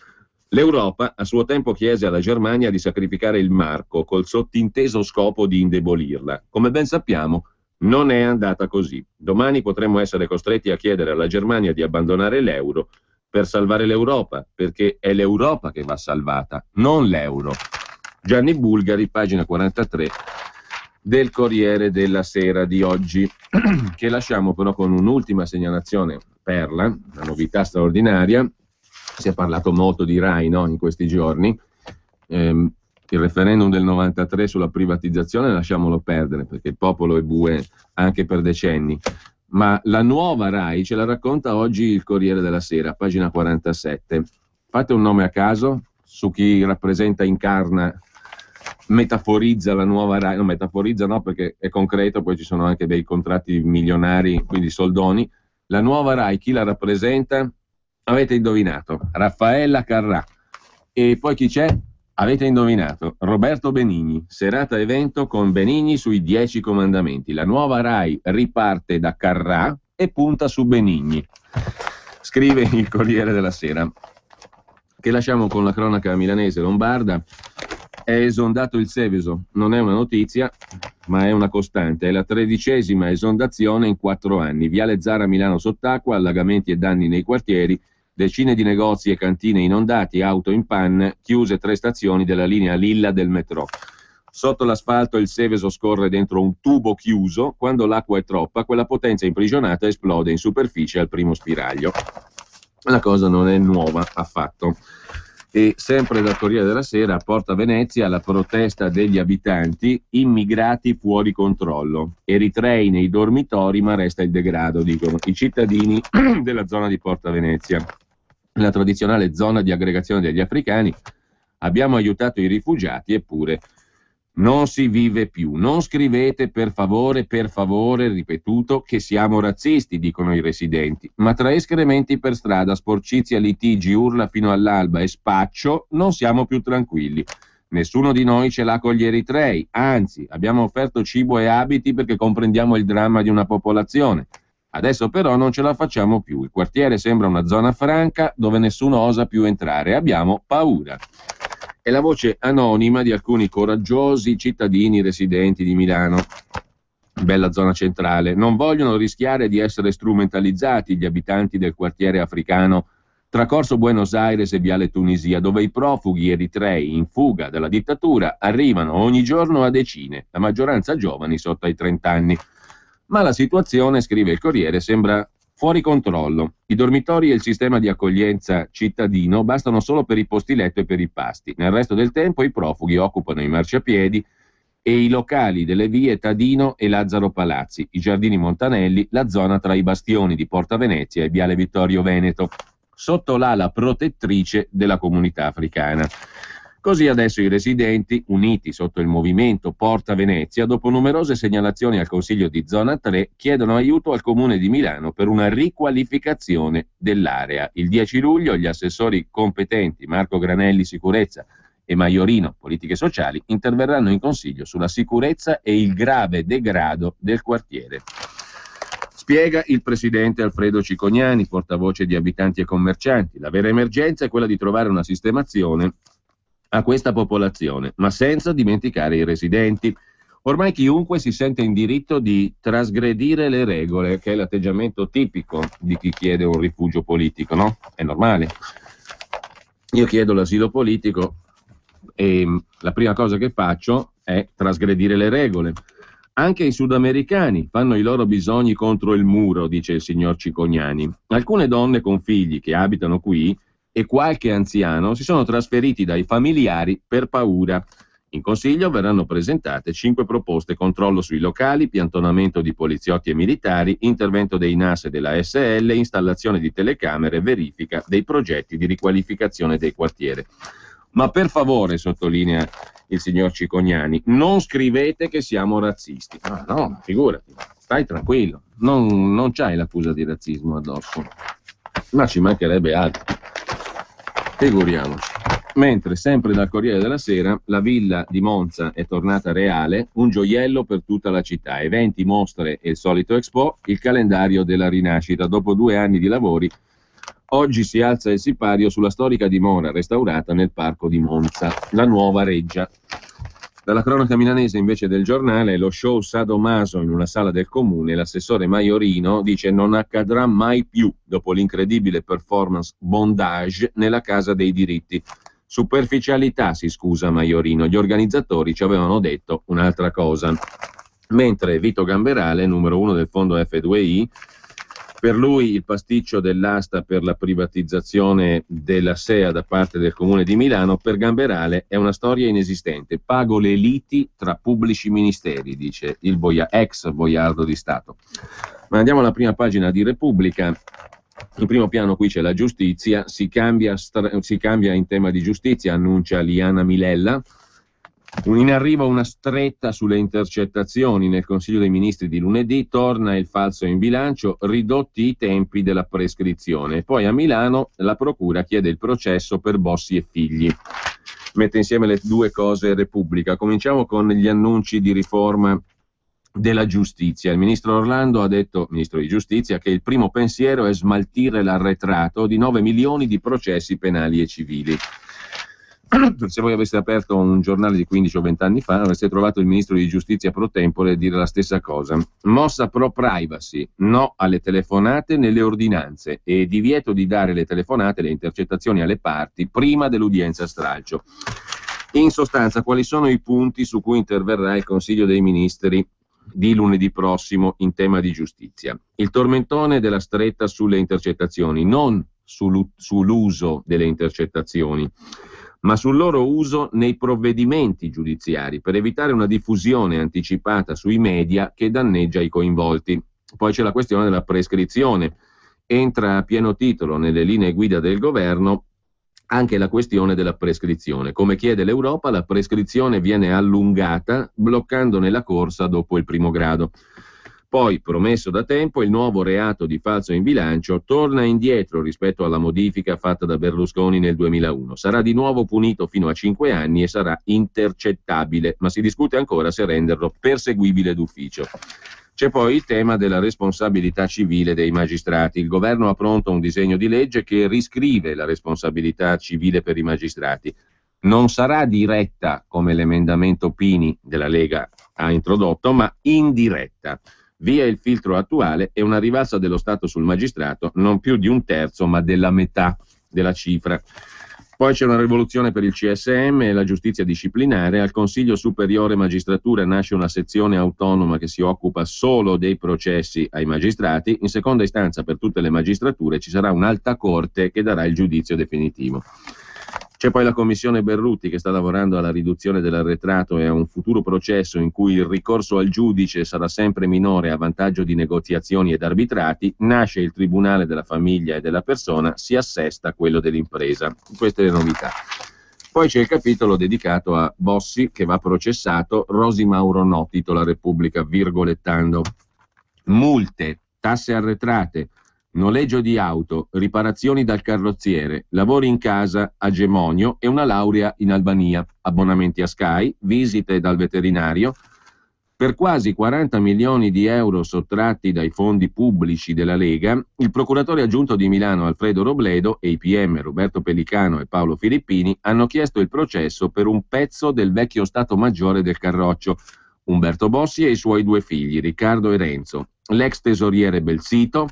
L'Europa a suo tempo chiese alla Germania di sacrificare il marco col sottinteso scopo di indebolirla. Come ben sappiamo, non è andata così. Domani potremmo essere costretti a chiedere alla Germania di abbandonare l'euro per salvare l'Europa, perché è l'Europa che va salvata, non l'euro. Gianni Bulgari, pagina 43 del Corriere della Sera di oggi, che lasciamo però con un'ultima segnalazione, perla, una novità straordinaria. Si è parlato molto di RAI, no, in questi giorni. Il referendum del 93 sulla privatizzazione lasciamolo perdere, perché il popolo è bue anche per decenni. ma la nuova Rai ce la racconta oggi il Corriere della Sera, pagina 47. Fate un nome a caso su chi rappresenta, incarna, metaforizza la nuova Rai. No, metaforizza no, perché è concreto, poi ci sono anche dei contratti milionari, quindi soldoni. La nuova Rai, chi la rappresenta? Avete indovinato, Raffaella Carrà. E poi chi c'è? Avete indovinato, Roberto Benigni. Serata evento con Benigni sui 10 comandamenti. La nuova Rai riparte da Carrà e punta su Benigni. Scrive il Corriere della Sera, che lasciamo con la cronaca milanese lombarda. È esondato il Seveso, non è una notizia, ma è una costante. È la 13ª esondazione in 4 anni. Viale Zara Milano sott'acqua, allagamenti e danni nei quartieri, decine di negozi e cantine inondati, auto in panne, chiuse 3 stazioni della linea Lilla del metro. Sotto l'asfalto il Seveso scorre dentro un tubo chiuso. Quando l'acqua è troppa, quella potenza imprigionata esplode in superficie al primo spiraglio. La cosa non è nuova affatto. E sempre dal Corriere della Sera, a Porta Venezia, la protesta degli abitanti, immigrati fuori controllo, eritrei nei dormitori ma resta il degrado, dicono i cittadini della zona di Porta Venezia, la tradizionale zona di aggregazione degli africani. Abbiamo aiutato i rifugiati, eppure non si vive più. Non scrivete per favore, ripetuto, che siamo razzisti, dicono i residenti, ma tra escrementi per strada, sporcizia, litigi, urla fino all'alba e spaccio non siamo più tranquilli. Nessuno di noi ce l'ha con gli eritrei, anzi abbiamo offerto cibo e abiti perché comprendiamo il dramma di una popolazione. Adesso però non ce la facciamo più, il quartiere sembra una zona franca dove nessuno osa più entrare, abbiamo paura. È la voce anonima di alcuni coraggiosi cittadini residenti di Milano, bella zona centrale. Non vogliono rischiare di essere strumentalizzati gli abitanti del quartiere africano tra Corso Buenos Aires e Viale Tunisia, dove i profughi eritrei in fuga dalla dittatura arrivano ogni giorno a decine, la maggioranza giovani sotto ai 30 anni. Ma la situazione, scrive il Corriere, sembra fuori controllo. I dormitori e il sistema di accoglienza cittadino bastano solo per i posti letto e per i pasti. Nel resto del tempo i profughi occupano i marciapiedi e i locali delle vie Tadino e Lazzaro Palazzi, i giardini Montanelli, la zona tra i bastioni di Porta Venezia e Viale Vittorio Veneto, sotto l'ala protettrice della comunità africana. Così adesso i residenti, uniti sotto il movimento Porta Venezia, dopo numerose segnalazioni al Consiglio di Zona 3, chiedono aiuto al Comune di Milano per una riqualificazione dell'area. Il 10 luglio gli assessori competenti Marco Granelli Sicurezza e Maiorino Politiche Sociali interverranno in Consiglio sulla sicurezza e il grave degrado del quartiere. Spiega il presidente Alfredo Cicognani, portavoce di abitanti e commercianti. La vera emergenza è quella di trovare una sistemazione a questa popolazione, ma senza dimenticare i residenti. Ormai chiunque si sente in diritto di trasgredire le regole, che è l'atteggiamento tipico di chi chiede un rifugio politico, no? È normale. Io chiedo l'asilo politico e la prima cosa che faccio è trasgredire le regole. Anche i sudamericani fanno i loro bisogni contro il muro, dice il signor Cicognani. Alcune donne con figli che abitano qui e qualche anziano si sono trasferiti dai familiari per paura. In Consiglio verranno presentate 5 proposte: controllo sui locali, piantonamento di poliziotti e militari, intervento dei NAS e della SL, installazione di telecamere, verifica dei progetti di riqualificazione dei quartieri. Ma per favore, sottolinea il signor Cicognani, non scrivete che siamo razzisti. Ah, no, figurati, stai tranquillo, non c'hai l'accusa di razzismo addosso, ma ci mancherebbe altro. Figuriamoci. Mentre, sempre dal Corriere della Sera, la villa di Monza è tornata reale, un gioiello per tutta la città, eventi, mostre e il solito Expo, il calendario della rinascita. Dopo 2 anni di lavori, oggi si alza il sipario sulla storica dimora restaurata nel parco di Monza, la nuova Reggia. Dalla cronaca milanese invece del Giornale, lo show sadomaso in una sala del comune, l'assessore Maiorino dice non accadrà mai più dopo l'incredibile performance bondage nella Casa dei Diritti. Superficialità, si scusa Maiorino, gli organizzatori ci avevano detto un'altra cosa. Mentre Vito Gamberale, numero 1 del fondo F2I, Per lui il pasticcio dell'asta per la privatizzazione della SEA da parte del Comune di Milano per Gamberale è una storia inesistente. Pago le liti tra pubblici ministeri, dice il ex boiardo di Stato. Ma andiamo alla prima pagina di Repubblica. In primo piano qui c'è la giustizia, si cambia in tema di giustizia, annuncia Liana Milella. In arrivo una stretta sulle intercettazioni nel Consiglio dei Ministri di lunedì, torna il falso in bilancio, ridotti i tempi della prescrizione. Poi a Milano la procura chiede il processo per Bossi e figli. Mette insieme le due cose Repubblica. Cominciamo con gli annunci di riforma della giustizia. Il ministro Orlando ha detto, ministro di giustizia, che il primo pensiero è smaltire l'arretrato di 9 milioni di processi penali e civili. Se voi aveste aperto un giornale di 15 o 20 anni fa avreste trovato il ministro di giustizia pro tempore dire la stessa cosa. Mossa pro privacy, no alle telefonate nelle ordinanze e divieto di dare le telefonate, le intercettazioni alle parti prima dell'udienza stralcio. In sostanza, quali sono i punti su cui interverrà il Consiglio dei Ministri di lunedì prossimo in tema di giustizia? Il tormentone della stretta sulle intercettazioni, non sull'uso delle intercettazioni, ma sul loro uso nei provvedimenti giudiziari per evitare una diffusione anticipata sui media che danneggia i coinvolti. Poi c'è la questione della prescrizione. Entra a pieno titolo nelle linee guida del governo anche la questione della prescrizione. Come chiede l'Europa, la prescrizione viene allungata bloccandone la corsa dopo il primo grado. Poi, promesso da tempo, il nuovo reato di falso in bilancio torna indietro rispetto alla modifica fatta da Berlusconi nel 2001. Sarà di nuovo punito fino a 5 anni e sarà intercettabile, ma si discute ancora se renderlo perseguibile d'ufficio. C'è poi il tema della responsabilità civile dei magistrati. Il governo ha pronto un disegno di legge che riscrive la responsabilità civile per i magistrati. Non sarà diretta, come l'emendamento Pini della Lega ha introdotto, ma indiretta. Via il filtro attuale e una rivalsa dello Stato sul magistrato, non più di un terzo, ma della metà della cifra. Poi c'è una rivoluzione per il CSM e la giustizia disciplinare. Al Consiglio Superiore Magistratura nasce una sezione autonoma che si occupa solo dei processi ai magistrati. In seconda istanza per tutte le magistrature ci sarà un'alta corte che darà il giudizio definitivo. C'è poi la commissione Berruti che sta lavorando alla riduzione dell'arretrato e a un futuro processo in cui il ricorso al giudice sarà sempre minore a vantaggio di negoziazioni ed arbitrati. Nasce il Tribunale della Famiglia e della Persona, si assesta quello dell'impresa. Queste le novità. Poi c'è il capitolo dedicato a Bossi che va processato, Rosi Mauro no, titola Repubblica virgolettando. Multe, tasse arretrate, noleggio di auto, riparazioni dal carrozziere, lavori in casa a Gemonio e una laurea in Albania, abbonamenti a Sky, visite dal veterinario. Per quasi 40 milioni di euro sottratti dai fondi pubblici della Lega, il procuratore aggiunto di Milano Alfredo Robledo e i PM Roberto Pellicano e Paolo Filippini hanno chiesto il processo per un pezzo del vecchio Stato Maggiore del Carroccio, Umberto Bossi e i suoi 2 figli, Riccardo e Renzo, l'ex tesoriere Belsito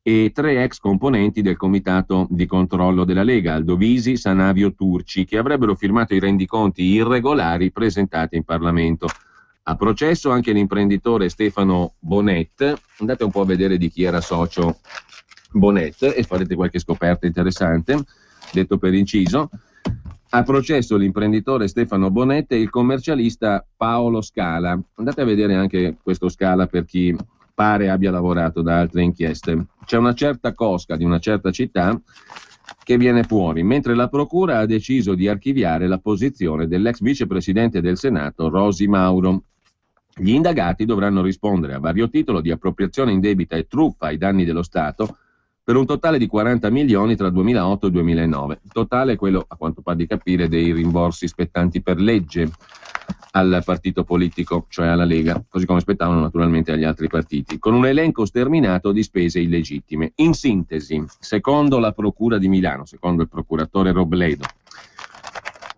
e 3 ex componenti del comitato di controllo della Lega, Aldovisi, Sanavio, Turci, che avrebbero firmato i rendiconti irregolari presentati in Parlamento. A processo anche l'imprenditore Stefano Bonet. Andate un po' a vedere di chi era socio Bonet e farete qualche scoperta interessante, detto per inciso. A processo l'imprenditore Stefano Bonet e il commercialista Paolo Scala. Andate a vedere anche questo Scala per chi pare abbia lavorato da altre inchieste. C'è una certa cosca di una certa città che viene fuori, mentre la procura ha deciso di archiviare la posizione dell'ex vicepresidente del Senato Rosi Mauro. Gli indagati dovranno rispondere a vario titolo di appropriazione indebita e truffa ai danni dello Stato per un totale di 40 milioni tra 2008 e 2009. Il totale è quello, a quanto pare di capire, dei rimborsi spettanti per legge al partito politico, cioè alla Lega, così come spettavano naturalmente agli altri partiti, con un elenco sterminato di spese illegittime. In sintesi, secondo la Procura di Milano, secondo il procuratore Robledo,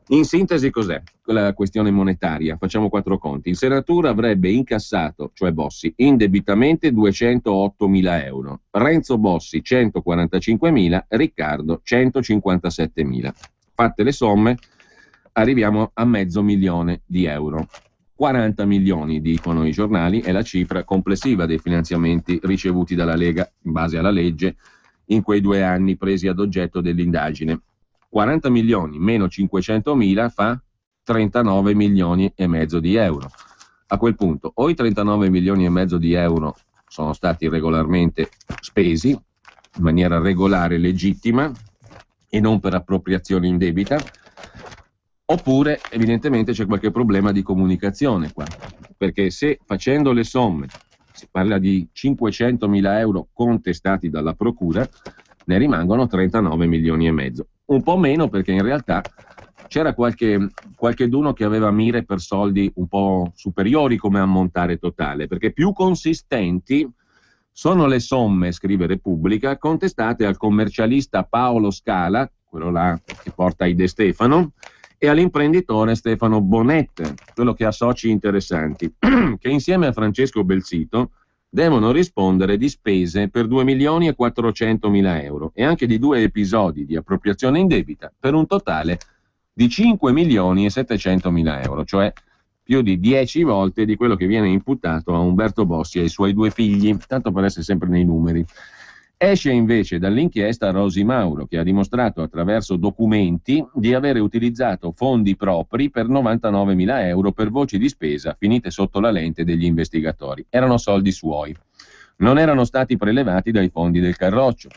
in sintesi cos'è la questione monetaria? Facciamo 4 conti. Il senatore avrebbe incassato, cioè Bossi, indebitamente 208.000 euro, Renzo Bossi 145.000, Riccardo 157.000. Fatte le somme arriviamo a 500.000 euro. 40 milioni, dicono i giornali, è la cifra complessiva dei finanziamenti ricevuti dalla Lega in base alla legge in quei 2 anni presi ad oggetto dell'indagine. 40 milioni meno 500 mila fa 39 milioni e mezzo di euro. A quel punto o i 39 milioni e mezzo di euro sono stati regolarmente spesi in maniera regolare e legittima e non per appropriazione indebita, oppure evidentemente c'è qualche problema di comunicazione qua, perché se facendo le somme si parla di 500.000 euro contestati dalla procura, ne rimangono 39 milioni e mezzo, un po' meno perché in realtà c'era qualcheduno che aveva mire per soldi un po' superiori come ammontare totale, perché più consistenti sono le somme, scrive Repubblica, contestate al commercialista Paolo Scala, quello là che porta i De Stefano, e all'imprenditore Stefano Bonette, quello che ha soci interessanti, che insieme a Francesco Belsito devono rispondere di spese per 2 milioni e 400 mila euro e anche di 2 episodi di appropriazione indebita per un totale di 5 milioni e 700 mila euro, cioè più di 10 volte di quello che viene imputato a Umberto Bossi e ai suoi 2 figli, tanto per essere sempre nei numeri. Esce invece dall'inchiesta Rosi Mauro, che ha dimostrato attraverso documenti di avere utilizzato fondi propri per 99 mila euro per voci di spesa finite sotto la lente degli investigatori. Erano soldi suoi, non erano stati prelevati dai fondi del Carroccio.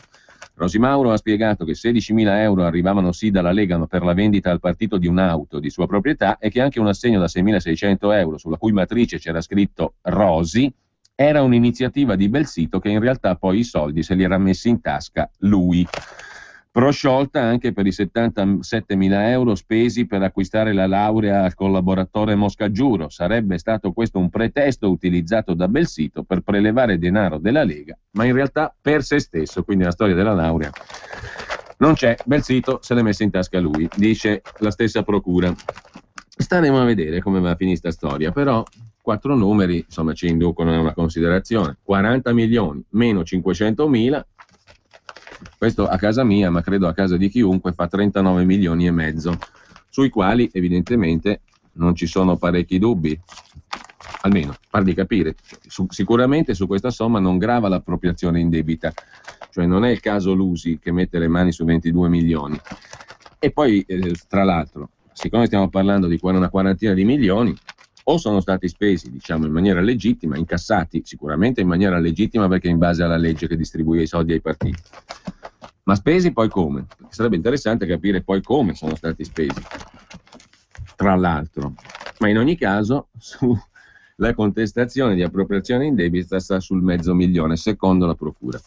Rosi Mauro ha spiegato che 16.000 euro arrivavano sì dalla Lega ma per la vendita al partito di un'auto di sua proprietà e che anche un assegno da 6.600 euro sulla cui matrice c'era scritto Rosi era un'iniziativa di Belsito che in realtà poi i soldi se li era messi in tasca lui. Prosciolta anche per i 77.000 euro spesi per acquistare la laurea al collaboratore Moscaggiuro. Sarebbe stato questo un pretesto utilizzato da Belsito per prelevare denaro della Lega, ma in realtà per se stesso, quindi la storia della laurea non c'è, Belsito se l'è messa in tasca lui, dice la stessa procura. Staremo a vedere come va a finire sta storia, però 4 numeri insomma ci inducono a una considerazione: 40 milioni meno 500 mila, questo a casa mia, ma credo a casa di chiunque, fa 39 milioni e mezzo, sui quali evidentemente non ci sono parecchi dubbi, almeno par di capire. Sicuramente su questa somma non grava l'appropriazione indebita, cioè non è il caso Lusi che mette le mani su 22 milioni. E poi tra l'altro, siccome stiamo parlando di una quarantina di milioni, o sono stati spesi, diciamo, in maniera legittima, incassati sicuramente in maniera legittima perché in base alla legge che distribuisce i soldi ai partiti, ma spesi poi come? Perché sarebbe interessante capire poi come sono stati spesi, tra l'altro. Ma in ogni caso la contestazione di appropriazione indebita sta sul 500.000, secondo la procura.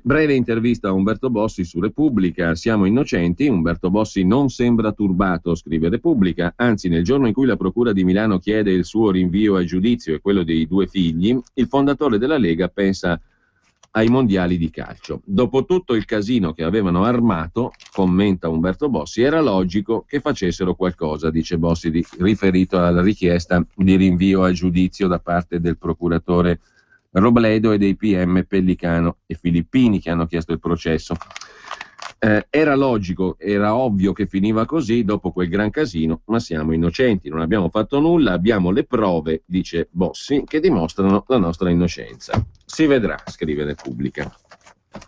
Breve intervista a Umberto Bossi su Repubblica. Siamo innocenti, Umberto Bossi non sembra turbato, scrive Repubblica, anzi nel giorno in cui la Procura di Milano chiede il suo rinvio a giudizio e quello dei 2 figli, il fondatore della Lega pensa ai mondiali di calcio. Dopo tutto il casino che avevano armato, commenta Umberto Bossi, era logico che facessero qualcosa, dice Bossi, riferito alla richiesta di rinvio a giudizio da parte del procuratore Robledo e dei PM Pellicano e Filippini che hanno chiesto il processo. Era logico, era ovvio che finiva così dopo quel gran casino, ma siamo innocenti, non abbiamo fatto nulla, abbiamo le prove, dice Bossi, che dimostrano la nostra innocenza. Si vedrà, scrive Repubblica.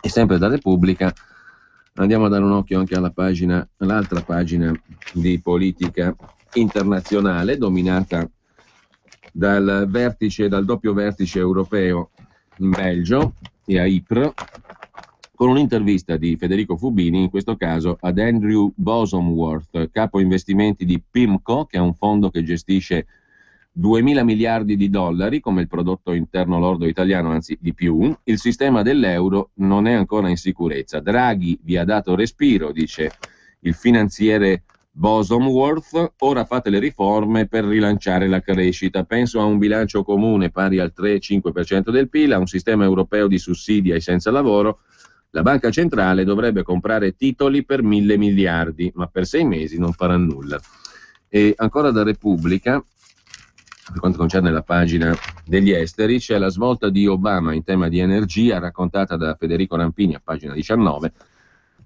E sempre da Repubblica andiamo a dare un occhio anche all'altra pagina di politica internazionale, dominata dal doppio vertice europeo in Belgio e a Ypres, con un'intervista di Federico Fubini, in questo caso ad Andrew Bosomworth, capo investimenti di PIMCO, che è un fondo che gestisce 2.000 miliardi di dollari come il prodotto interno lordo italiano, anzi di più. Il sistema dell'euro non è ancora in sicurezza. Draghi vi ha dato respiro, dice il finanziere Bosomworth, ora fate le riforme per rilanciare la crescita. Penso a un bilancio comune pari al 3-5% del PIL, a un sistema europeo di sussidi ai senza lavoro. La banca centrale dovrebbe comprare titoli per 1.000 miliardi, ma per 6 mesi non farà nulla. E ancora da Repubblica, per quanto concerne la pagina degli esteri, c'è la svolta di Obama in tema di energia raccontata da Federico Rampini a pagina 19.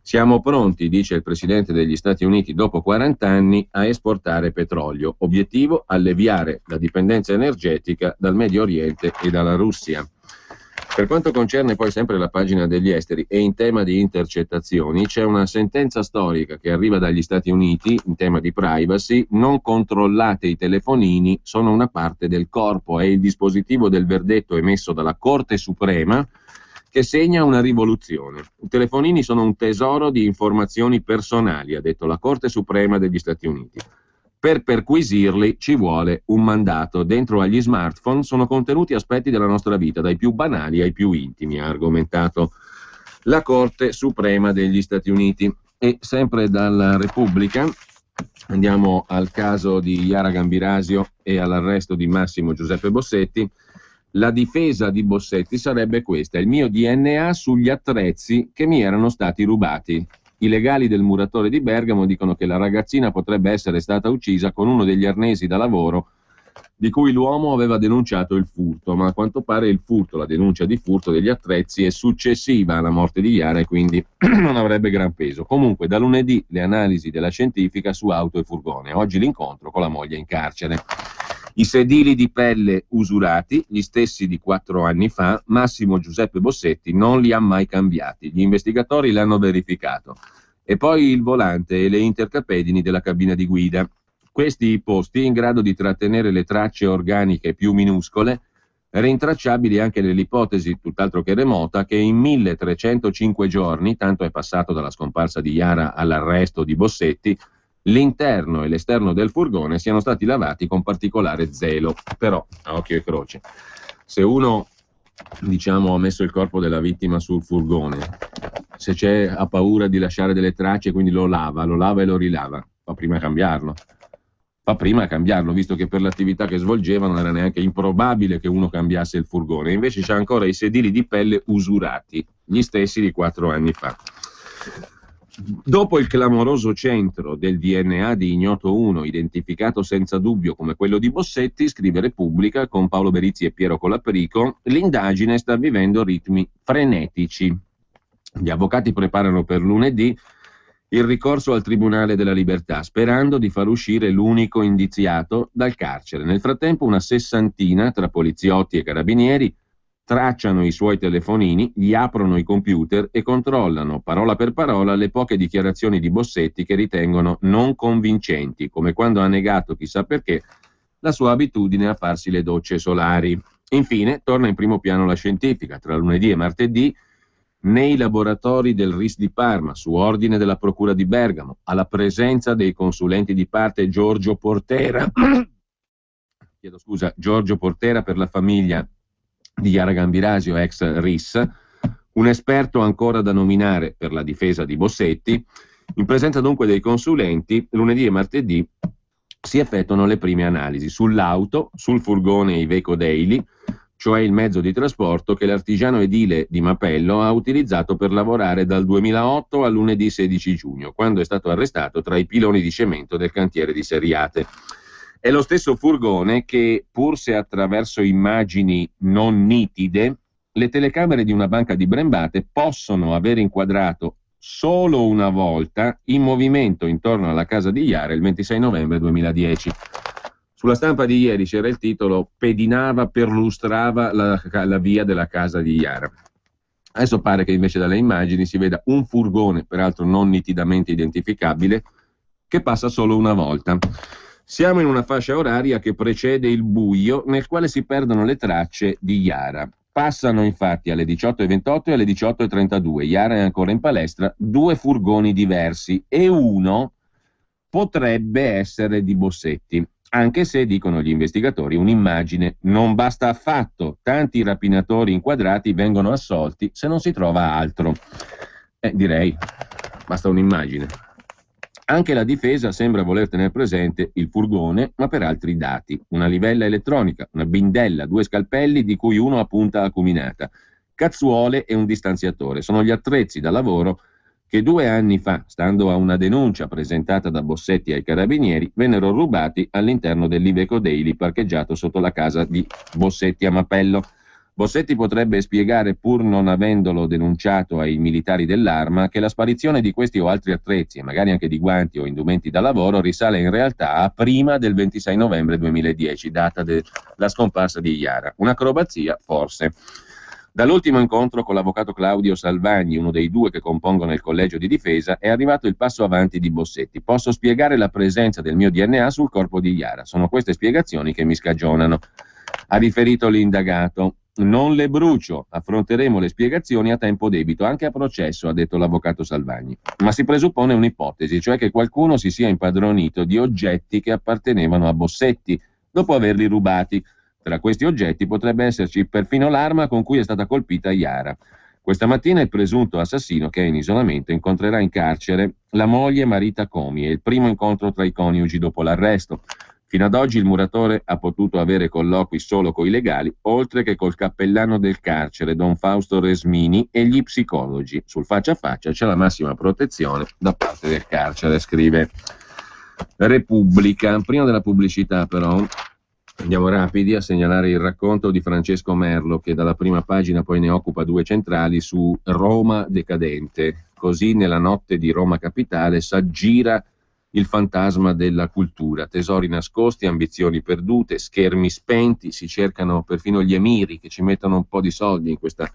Siamo pronti, dice il presidente degli Stati Uniti, dopo 40 anni a esportare petrolio. Obiettivo: alleviare la dipendenza energetica dal Medio Oriente e dalla Russia. Per quanto concerne poi sempre la pagina degli esteri e in tema di intercettazioni, c'è una sentenza storica che arriva dagli Stati Uniti in tema di privacy: non controllate i telefonini, sono una parte del corpo. È il dispositivo del verdetto emesso dalla Corte Suprema che segna una rivoluzione. I telefonini sono un tesoro di informazioni personali, ha detto la Corte Suprema degli Stati Uniti. Per perquisirli ci vuole un mandato. Dentro agli smartphone sono contenuti aspetti della nostra vita, dai più banali ai più intimi, ha argomentato la Corte Suprema degli Stati Uniti. E sempre dalla Repubblica andiamo al caso di Yara Gambirasio e all'arresto di Massimo Giuseppe Bossetti. La difesa di Bossetti sarebbe questa: il mio DNA sugli attrezzi che mi erano stati rubati. I legali del muratore di Bergamo dicono che la ragazzina potrebbe essere stata uccisa con uno degli arnesi da lavoro di cui l'uomo aveva denunciato il furto, ma a quanto pare il furto, la denuncia di furto degli attrezzi è successiva alla morte di Yara e quindi non avrebbe gran peso. Comunque da lunedì le analisi della scientifica su auto e furgone, oggi l'incontro con la moglie in carcere. I sedili di pelle usurati, gli stessi di 4 anni fa, Massimo Giuseppe Bossetti non li ha mai cambiati, gli investigatori l'hanno verificato. E poi il volante e le intercapedini della cabina di guida. Questi posti in grado di trattenere le tracce organiche più minuscole, rintracciabili anche nell'ipotesi tutt'altro che remota che in 1305 giorni, tanto è passato dalla scomparsa di Yara all'arresto di Bossetti, l'interno e l'esterno del furgone siano stati lavati con particolare zelo. Però, a occhio e croce, se uno, ha messo il corpo della vittima sul furgone, se ha paura di lasciare delle tracce, quindi lo lava e lo rilava, fa prima a cambiarlo, visto che per l'attività che svolgeva non era neanche improbabile che uno cambiasse il furgone. Invece c'ha ancora i sedili di pelle usurati, gli stessi di 4 anni fa. Dopo il clamoroso centro del DNA di Ignoto 1, identificato senza dubbio come quello di Bossetti, scrive Repubblica con Paolo Berizzi e Piero Colaprico, l'indagine sta vivendo ritmi frenetici. Gli avvocati preparano per lunedì il ricorso al Tribunale della Libertà, sperando di far uscire l'unico indiziato dal carcere. Nel frattempo una sessantina tra poliziotti e carabinieri tracciano i suoi telefonini, gli aprono i computer e controllano parola per parola le poche dichiarazioni di Bossetti che ritengono non convincenti, come quando ha negato, chissà perché, la sua abitudine a farsi le docce solari. Infine torna in primo piano la scientifica. Tra lunedì e martedì nei laboratori del RIS di Parma, su ordine della Procura di Bergamo, alla presenza dei consulenti di parte Giorgio Portera per la famiglia di Yara Gambirasio, ex RIS, un esperto ancora da nominare per la difesa di Bossetti. In presenza dunque dei consulenti, lunedì e martedì si effettuano le prime analisi sull'auto, sul furgone Iveco Daily, cioè il mezzo di trasporto che l'artigiano edile di Mapello ha utilizzato per lavorare dal 2008 al lunedì 16 giugno, quando è stato arrestato tra i piloni di cemento del cantiere di Seriate. È lo stesso furgone che, pur se attraverso immagini non nitide, le telecamere di una banca di Brembate possono aver inquadrato solo una volta in movimento intorno alla casa di Yara il 26 novembre 2010. Sulla stampa di ieri c'era il titolo "Pedinava, perlustrava la via della casa di Yara". Adesso pare che invece dalle immagini si veda un furgone, peraltro non nitidamente identificabile, che passa solo una volta. Siamo in una fascia oraria che precede il buio, nel quale si perdono le tracce di Yara. Passano infatti alle 18:28 e alle 18:32. Yara è ancora in palestra, 2 furgoni diversi e uno potrebbe essere di Bossetti. Anche se, dicono gli investigatori, un'immagine non basta affatto. Tanti rapinatori inquadrati vengono assolti se non si trova altro. Direi, basta un'immagine. Anche la difesa sembra voler tenere presente il furgone, ma per altri dati. Una livella elettronica, una bindella, 2 scalpelli di cui uno a punta acuminata, cazzuole e un distanziatore. Sono gli attrezzi da lavoro che 2 anni fa, stando a una denuncia presentata da Bossetti ai carabinieri, vennero rubati all'interno dell'Iveco Daily parcheggiato sotto la casa di Bossetti a Mapello. Bossetti potrebbe spiegare, pur non avendolo denunciato ai militari dell'Arma, che la sparizione di questi o altri attrezzi, e magari anche di guanti o indumenti da lavoro, risale in realtà a prima del 26 novembre 2010, data della scomparsa di Iara. Un'acrobazia, forse. Dall'ultimo incontro con l'avvocato Claudio Salvagni, uno dei due che compongono il collegio di difesa, è arrivato il passo avanti di Bossetti. Posso spiegare la presenza del mio DNA sul corpo di Iara. Sono queste spiegazioni che mi scagionano. Ha riferito l'indagato. Non le brucio, affronteremo le spiegazioni a tempo debito, anche a processo, ha detto l'avvocato Salvagni. Ma si presuppone un'ipotesi, cioè che qualcuno si sia impadronito di oggetti che appartenevano a Bossetti, dopo averli rubati. Tra questi oggetti potrebbe esserci perfino l'arma con cui è stata colpita Iara. Questa mattina il presunto assassino, che è in isolamento, incontrerà in carcere la moglie Marita Comi. È il primo incontro tra i coniugi dopo l'arresto. Fino ad oggi il muratore ha potuto avere colloqui solo coi legali, oltre che col cappellano del carcere, Don Fausto Resmini, e gli psicologi. Sul faccia a faccia c'è la massima protezione da parte del carcere, scrive Repubblica. Prima della pubblicità, però, andiamo rapidi a segnalare il racconto di Francesco Merlo, che dalla prima pagina poi ne occupa due centrali, su Roma decadente. Così nella notte di Roma capitale s'aggira il fantasma della cultura, tesori nascosti, ambizioni perdute, schermi spenti, si cercano perfino gli emiri che ci mettono un po' di soldi in questa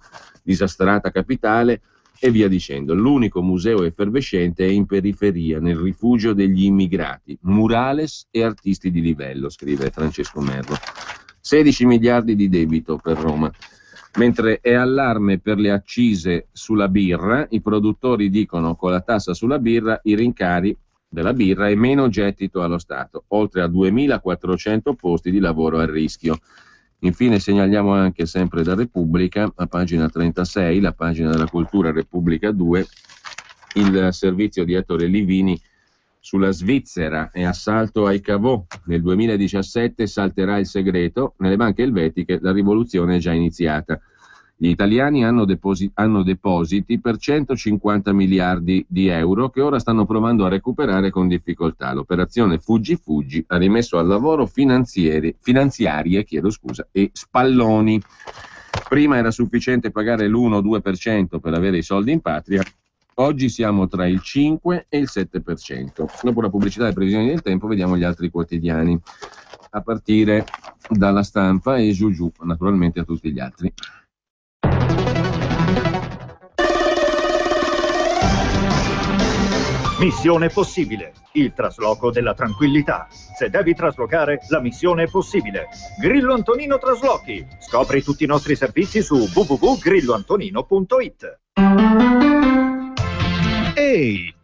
disastrata capitale e via dicendo. L'unico museo effervescente è in periferia, nel rifugio degli immigrati, murales e artisti di livello, scrive Francesco Merlo. 16 miliardi di debito per Roma. Mentre è allarme per le accise sulla birra, i produttori dicono con la tassa sulla birra i rincari della birra e meno gettito allo Stato, oltre a 2.400 posti di lavoro a rischio. Infine segnaliamo anche, sempre da Repubblica, a pagina 36, la pagina della cultura Repubblica 2, il servizio di Ettore Livini sulla Svizzera e assalto ai Cavò. Nel 2017 salterà il segreto, nelle banche elvetiche la rivoluzione è già iniziata. Gli italiani hanno depositi per 150 miliardi di euro che ora stanno provando a recuperare con difficoltà. L'operazione Fuggi ha rimesso al lavoro finanziarie, e spalloni. Prima era sufficiente pagare l'1-2% per avere i soldi in patria, oggi siamo tra il 5 e il 7%. Dopo la pubblicità e le previsioni del tempo vediamo gli altri quotidiani, a partire dalla Stampa e giù, naturalmente a tutti gli altri. Missione possibile, il trasloco della tranquillità. Se devi traslocare, la missione è possibile. Grillo Antonino Traslochi. Scopri tutti i nostri servizi su www.grilloantonino.it. Ehi!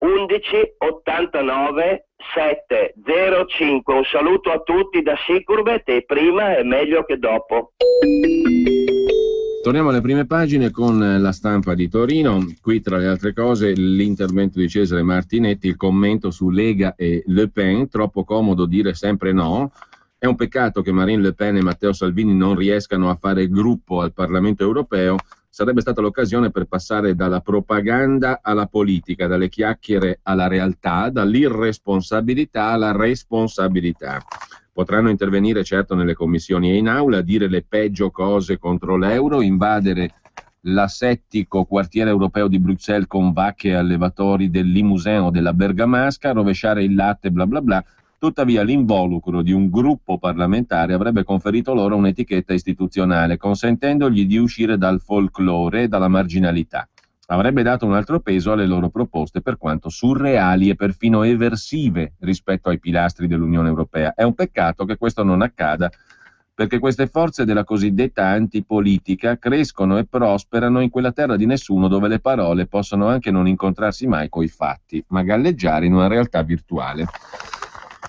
11 89 705. Un saluto a tutti da Sicurbet e prima è meglio che dopo. Torniamo alle prime pagine con La Stampa di Torino. Qui, tra le altre cose, l'intervento di Cesare Martinetti, il commento su Lega e Le Pen. Troppo comodo dire sempre no. È un peccato che Marine Le Pen e Matteo Salvini non riescano a fare gruppo al Parlamento europeo. Sarebbe stata l'occasione per passare dalla propaganda alla politica, dalle chiacchiere alla realtà, dall'irresponsabilità alla responsabilità. Potranno intervenire certo nelle commissioni e in aula, dire le peggio cose contro l'euro, invadere l'assettico quartiere europeo di Bruxelles con vacche e allevatori del Limousin o della Bergamasca, rovesciare il latte, bla bla bla. Tuttavia l'involucro di un gruppo parlamentare avrebbe conferito loro un'etichetta istituzionale, consentendogli di uscire dal folklore e dalla marginalità. Avrebbe dato un altro peso alle loro proposte, per quanto surreali e perfino eversive rispetto ai pilastri dell'Unione Europea. È un peccato che questo non accada, perché queste forze della cosiddetta antipolitica crescono e prosperano in quella terra di nessuno dove le parole possono anche non incontrarsi mai coi fatti, ma galleggiare in una realtà virtuale.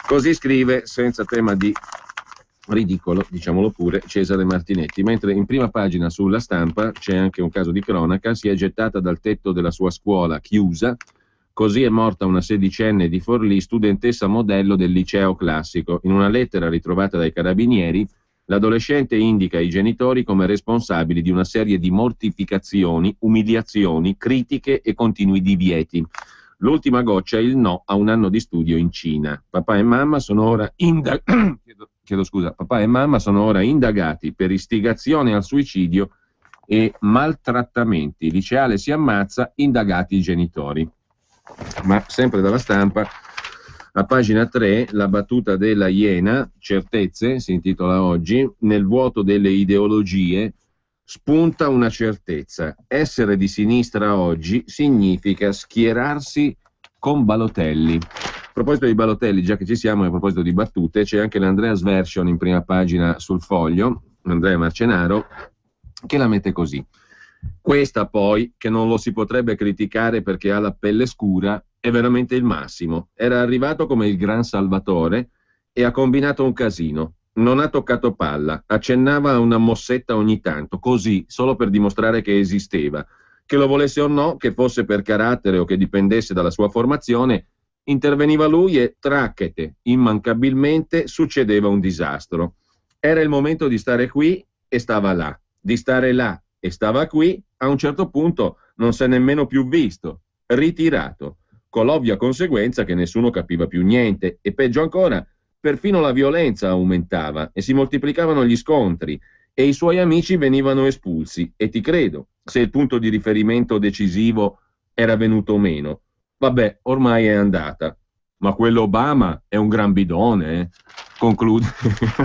Così scrive, senza tema di ridicolo, diciamolo pure, Cesare Martinetti, mentre in prima pagina sulla Stampa c'è anche un caso di cronaca. Si è gettata dal tetto della sua scuola chiusa, così è morta una sedicenne di Forlì, studentessa modello del liceo classico. In una lettera ritrovata dai carabinieri, l'adolescente indica i genitori come responsabili di una serie di mortificazioni, umiliazioni, critiche e continui divieti. L'ultima goccia è il no a un anno di studio in Cina. Papà e mamma sono ora indagati per istigazione al suicidio e maltrattamenti. Liceale si ammazza, indagati i genitori. Ma sempre dalla Stampa, a pagina 3, la battuta della Iena, certezze, si intitola oggi, nel vuoto delle ideologie spunta una certezza: essere di sinistra oggi significa schierarsi con Balotelli. A proposito di Balotelli, già che ci siamo, e a proposito di battute, c'è anche l'Andreas Version in prima pagina sul Foglio, Andrea Marcenaro, che la mette così: questa poi, che non lo si potrebbe criticare perché ha la pelle scura, è veramente il massimo. Era arrivato come il gran salvatore e ha combinato un casino. Non ha toccato palla, accennava a una mossetta ogni tanto, così, solo per dimostrare che esisteva. Che lo volesse o no, che fosse per carattere o che dipendesse dalla sua formazione, interveniva lui e, tracchete, immancabilmente succedeva un disastro. Era il momento di stare qui e stava là, di stare là e stava qui. A un certo punto non si è nemmeno più visto, ritirato, con l'ovvia conseguenza che nessuno capiva più niente e, peggio ancora, perfino la violenza aumentava e si moltiplicavano gli scontri e i suoi amici venivano espulsi, e ti credo, se il punto di riferimento decisivo era venuto meno. Vabbè, ormai è andata, ma quello Obama è un gran bidone, conclude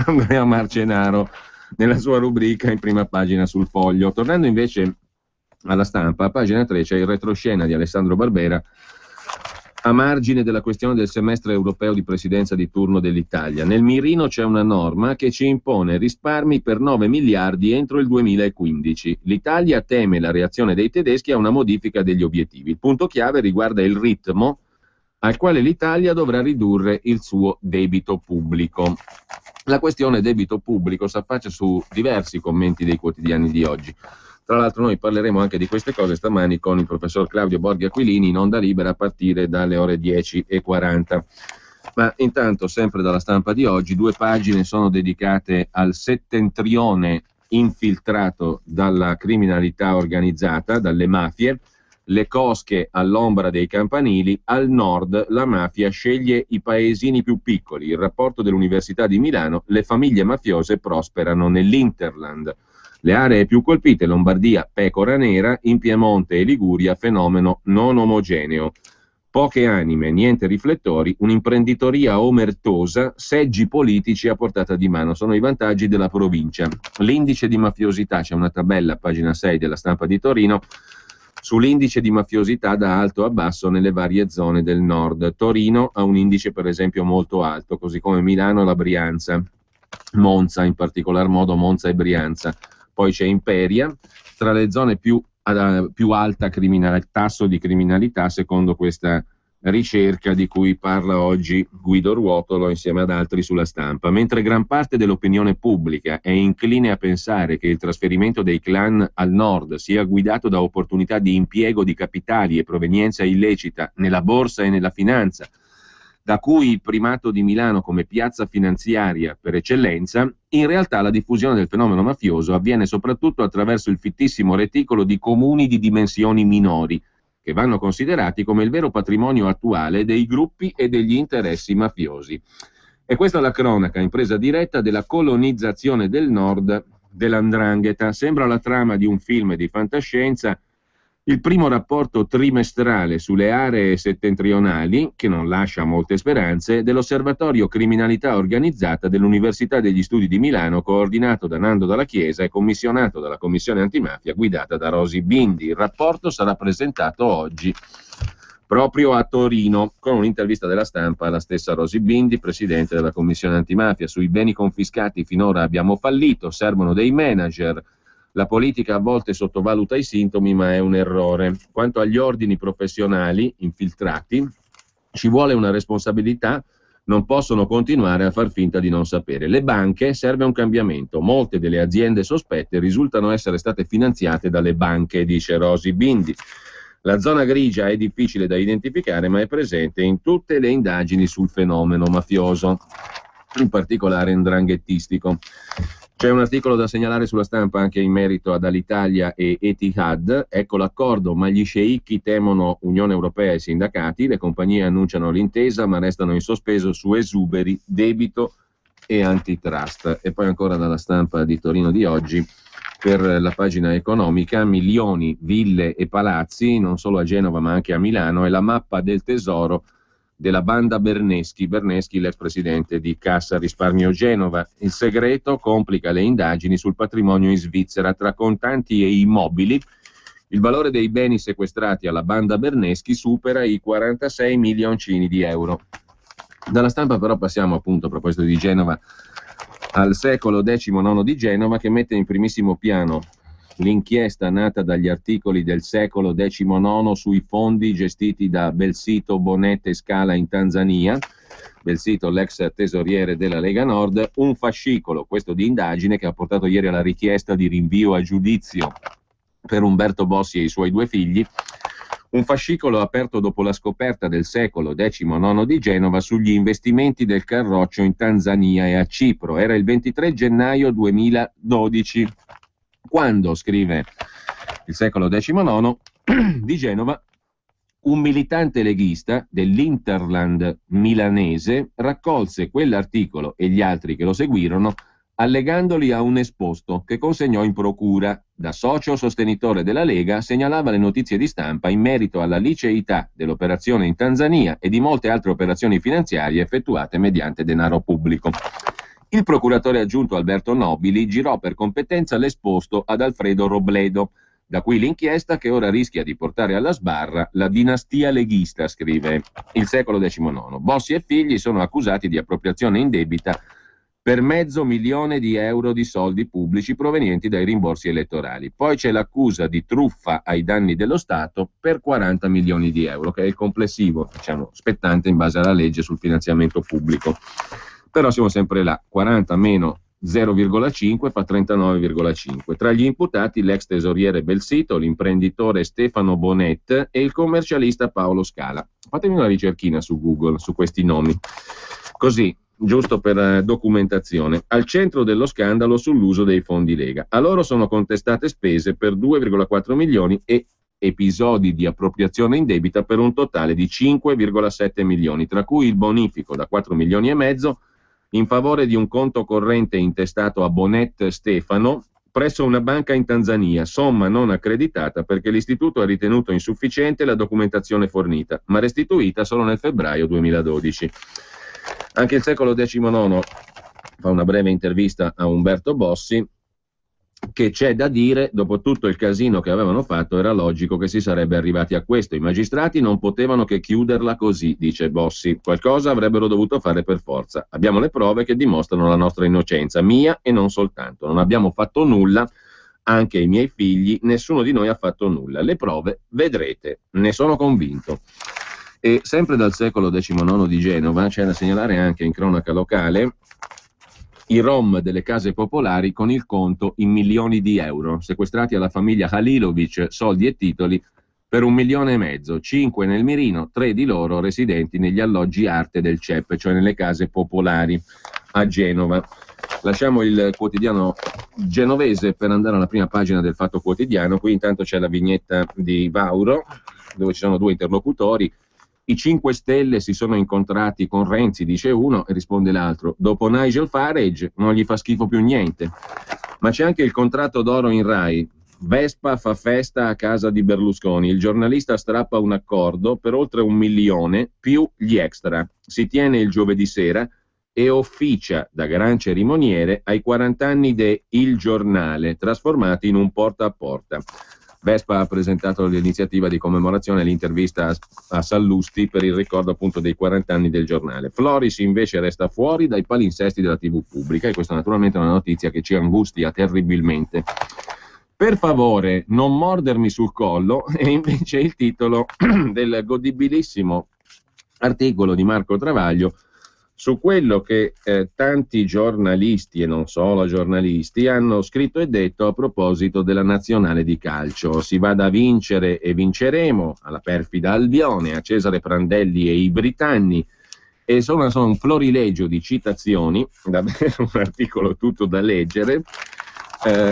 Andrea Marcenaro nella sua rubrica in prima pagina sul Foglio. Tornando invece alla Stampa, a pagina 3 c'è il retroscena di Alessandro Barbera a margine della questione del semestre europeo di presidenza di turno dell'Italia. Nel mirino c'è una norma che ci impone risparmi per 9 miliardi entro il 2015. L'Italia teme la reazione dei tedeschi a una modifica degli obiettivi. Il punto chiave riguarda il ritmo al quale l'Italia dovrà ridurre il suo debito pubblico. La questione debito pubblico s'affaccia su diversi commenti dei quotidiani di oggi. Tra l'altro noi parleremo anche di queste cose stamani con il professor Claudio Borghi Aquilini in onda libera a partire dalle ore 10:40. Ma intanto, sempre dalla Stampa di oggi, 2 pagine sono dedicate al settentrione infiltrato dalla criminalità organizzata, dalle mafie, le cosche all'ombra dei campanili. Al nord la mafia sceglie i paesini più piccoli. Il rapporto dell'Università di Milano: le famiglie mafiose prosperano nell'Interland. Le aree più colpite: Lombardia, pecora nera, in Piemonte e Liguria, fenomeno non omogeneo. Poche anime, niente riflettori, un'imprenditoria omertosa, seggi politici a portata di mano. Sono i vantaggi della provincia. L'indice di mafiosità, c'è una tabella, pagina 6 della Stampa di Torino, sull'indice di mafiosità da alto a basso nelle varie zone del nord. Torino ha un indice per esempio molto alto, così come Milano e la Brianza, Monza in particolar modo, Monza e Brianza. Poi c'è Imperia, tra le zone più alta tasso di criminalità secondo questa ricerca di cui parla oggi Guido Ruotolo insieme ad altri sulla Stampa. Mentre gran parte dell'opinione pubblica è incline a pensare che il trasferimento dei clan al nord sia guidato da opportunità di impiego di capitali e provenienza illecita nella borsa e nella finanza, da cui il primato di Milano come piazza finanziaria per eccellenza, in realtà la diffusione del fenomeno mafioso avviene soprattutto attraverso il fittissimo reticolo di comuni di dimensioni minori, che vanno considerati come il vero patrimonio attuale dei gruppi e degli interessi mafiosi. E questa è la cronaca in presa diretta della colonizzazione del nord dell''ndrangheta. Sembra la trama di un film di fantascienza. Il primo rapporto trimestrale sulle aree settentrionali, che non lascia molte speranze, dell'Osservatorio Criminalità Organizzata dell'Università degli Studi di Milano, coordinato da Nando Dalla Chiesa e commissionato dalla Commissione Antimafia guidata da Rosy Bindi. Il rapporto sarà presentato oggi proprio a Torino, con un'intervista della Stampa alla stessa Rosy Bindi, presidente della Commissione Antimafia. Sui beni confiscati finora abbiamo fallito, servono dei manager. La politica a volte sottovaluta i sintomi, ma è un errore. Quanto agli ordini professionali infiltrati, ci vuole una responsabilità, non possono continuare a far finta di non sapere. Le banche, serve un cambiamento. Molte delle aziende sospette risultano essere state finanziate dalle banche, dice Rosy Bindi. La zona grigia è difficile da identificare, ma è presente in tutte le indagini sul fenomeno mafioso, in particolare 'ndranghettistico. C'è un articolo da segnalare sulla Stampa anche in merito ad Alitalia e Etihad. Ecco l'accordo, ma gli sceicchi temono Unione Europea e sindacati. Le compagnie annunciano l'intesa, ma restano in sospeso su esuberi, debito e antitrust. E poi ancora dalla Stampa di Torino di oggi, per la pagina economica, milioni, ville e palazzi, non solo a Genova ma anche a Milano, e la mappa del tesoro della banda Berneschi, l'ex presidente di Cassa Risparmio Genova. Il segreto complica le indagini sul patrimonio in Svizzera. Tra contanti e immobili, il valore dei beni sequestrati alla banda Berneschi supera i 46 milioncini di euro. Dalla Stampa però passiamo, appunto, a proposito di Genova, al secolo XIX di Genova, che mette in primissimo piano l'inchiesta nata dagli articoli del secolo XIX sui fondi gestiti da Belsito, Bonet e Scala in Tanzania. Belsito, l'ex tesoriere della Lega Nord, un fascicolo, questo di indagine, che ha portato ieri alla richiesta di rinvio a giudizio per Umberto Bossi e i suoi 2 figli. Un fascicolo aperto dopo la scoperta del secolo XIX di Genova sugli investimenti del Carroccio in Tanzania e a Cipro. Era il 23 gennaio 2012. Quando, scrive il secolo XIX di Genova, un militante leghista dell'Interland milanese raccolse quell'articolo e gli altri che lo seguirono, allegandoli a un esposto che consegnò in procura. Da socio sostenitore della Lega segnalava le notizie di stampa in merito alla liceità dell'operazione in Tanzania e di molte altre operazioni finanziarie effettuate mediante denaro pubblico. Il procuratore aggiunto Alberto Nobili girò per competenza l'esposto ad Alfredo Robledo, da qui l'inchiesta che ora rischia di portare alla sbarra la dinastia leghista, scrive il secolo XIX. Bossi e figli sono accusati di appropriazione indebita per €500.000 di soldi pubblici provenienti dai rimborsi elettorali. Poi c'è l'accusa di truffa ai danni dello Stato per €40 milioni, che è il complessivo, spettante in base alla legge sul finanziamento pubblico. Però siamo sempre là, 40 meno 0,5 fa 39,5. Tra gli imputati l'ex tesoriere Belsito, l'imprenditore Stefano Bonet e il commercialista Paolo Scala. Fatemi una ricerchina su Google su questi nomi, così, giusto per documentazione. Al centro dello scandalo sull'uso dei fondi Lega. A loro sono contestate spese per 2,4 milioni e episodi di appropriazione indebita per un totale di 5,7 milioni, tra cui il bonifico da 4 milioni e mezzo in favore di un conto corrente intestato a Bonet Stefano presso una banca in Tanzania, somma non accreditata perché l'istituto ha ritenuto insufficiente la documentazione fornita, ma restituita solo nel febbraio 2012. Anche il secolo XIX fa una breve intervista a Umberto Bossi, che c'è da dire, dopo tutto il casino che avevano fatto, era logico che si sarebbe arrivati a questo. I magistrati non potevano che chiuderla così, dice Bossi. Qualcosa avrebbero dovuto fare per forza. Abbiamo le prove che dimostrano la nostra innocenza, mia e non soltanto. Non abbiamo fatto nulla, anche i miei figli, nessuno di noi ha fatto nulla. Le prove vedrete, ne sono convinto. E sempre dal secolo XIX di Genova c'è da segnalare anche in cronaca locale i rom delle case popolari con il conto in milioni di euro, sequestrati alla famiglia Halilovic, soldi e titoli per 1,5 milioni, 5 nel mirino, 3 di loro residenti negli alloggi arte del CEP, cioè nelle case popolari a Genova. Lasciamo il quotidiano genovese per andare alla prima pagina del Fatto Quotidiano. Qui intanto c'è la vignetta di Vauro, dove ci sono due interlocutori. I 5 Stelle si sono incontrati con Renzi, dice uno, e risponde l'altro. Dopo Nigel Farage non gli fa schifo più niente. Ma c'è anche il contratto d'oro in Rai. Vespa fa festa a casa di Berlusconi. Il giornalista strappa un accordo per oltre 1 milione più gli extra. Si tiene il giovedì sera e officia da gran cerimoniere ai 40 anni de Il Giornale, trasformati in un porta a porta. Vespa ha presentato l'iniziativa di commemorazione e l'intervista a Sallusti per il ricordo appunto dei 40 anni del giornale. Floris invece resta fuori dai palinsesti della TV pubblica, e questa naturalmente è una notizia che ci angustia terribilmente. Per favore, non mordermi sul collo, è invece il titolo del godibilissimo articolo di Marco Travaglio su quello che tanti giornalisti e non solo giornalisti hanno scritto e detto a proposito della nazionale di calcio. Si va da vincere e vinceremo, alla perfida Albione, a Cesare Prandelli e i britanni, e sono un florilegio di citazioni, davvero un articolo tutto da leggere,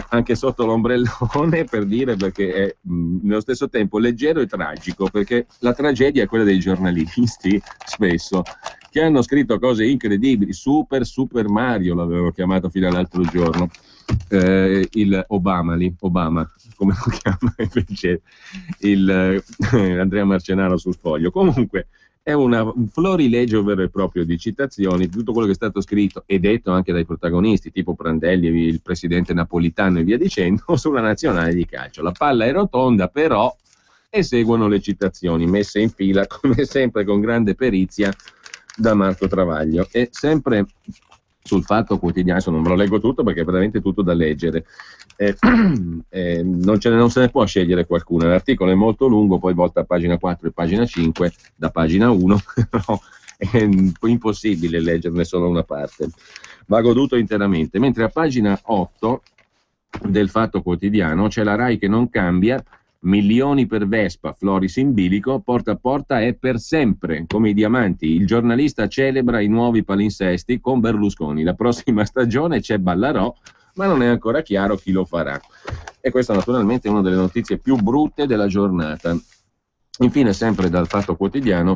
anche sotto l'ombrellone, per dire, perché è nello stesso tempo leggero e tragico, perché la tragedia è quella dei giornalisti spesso, che hanno scritto cose incredibili. Super Mario l'avevano chiamato fino all'altro giorno, il Obama, come lo chiama invece Andrea Marcenaro sul Foglio. Comunque è un florilegio vero e proprio di citazioni, tutto quello che è stato scritto e detto anche dai protagonisti, tipo Prandelli, il presidente Napolitano e via dicendo, sulla nazionale di calcio. La palla è rotonda però, e seguono le citazioni messe in fila come sempre con grande perizia da Marco Travaglio. E sempre sul Fatto Quotidiano, adesso non me lo leggo tutto perché è veramente tutto da leggere, non se ne può scegliere qualcuno, l'articolo è molto lungo, poi volta a pagina 4 e pagina 5 da pagina 1, però è impossibile leggerne solo una parte, va goduto interamente. Mentre a pagina 8 del Fatto Quotidiano c'è la Rai che non cambia, milioni per Vespa, Floris in bilico, porta a porta è per sempre, come i diamanti. Il giornalista celebra i nuovi palinsesti con Berlusconi. La prossima stagione c'è Ballarò, ma non è ancora chiaro chi lo farà. E questa naturalmente è una delle notizie più brutte della giornata. Infine, sempre dal Fatto Quotidiano,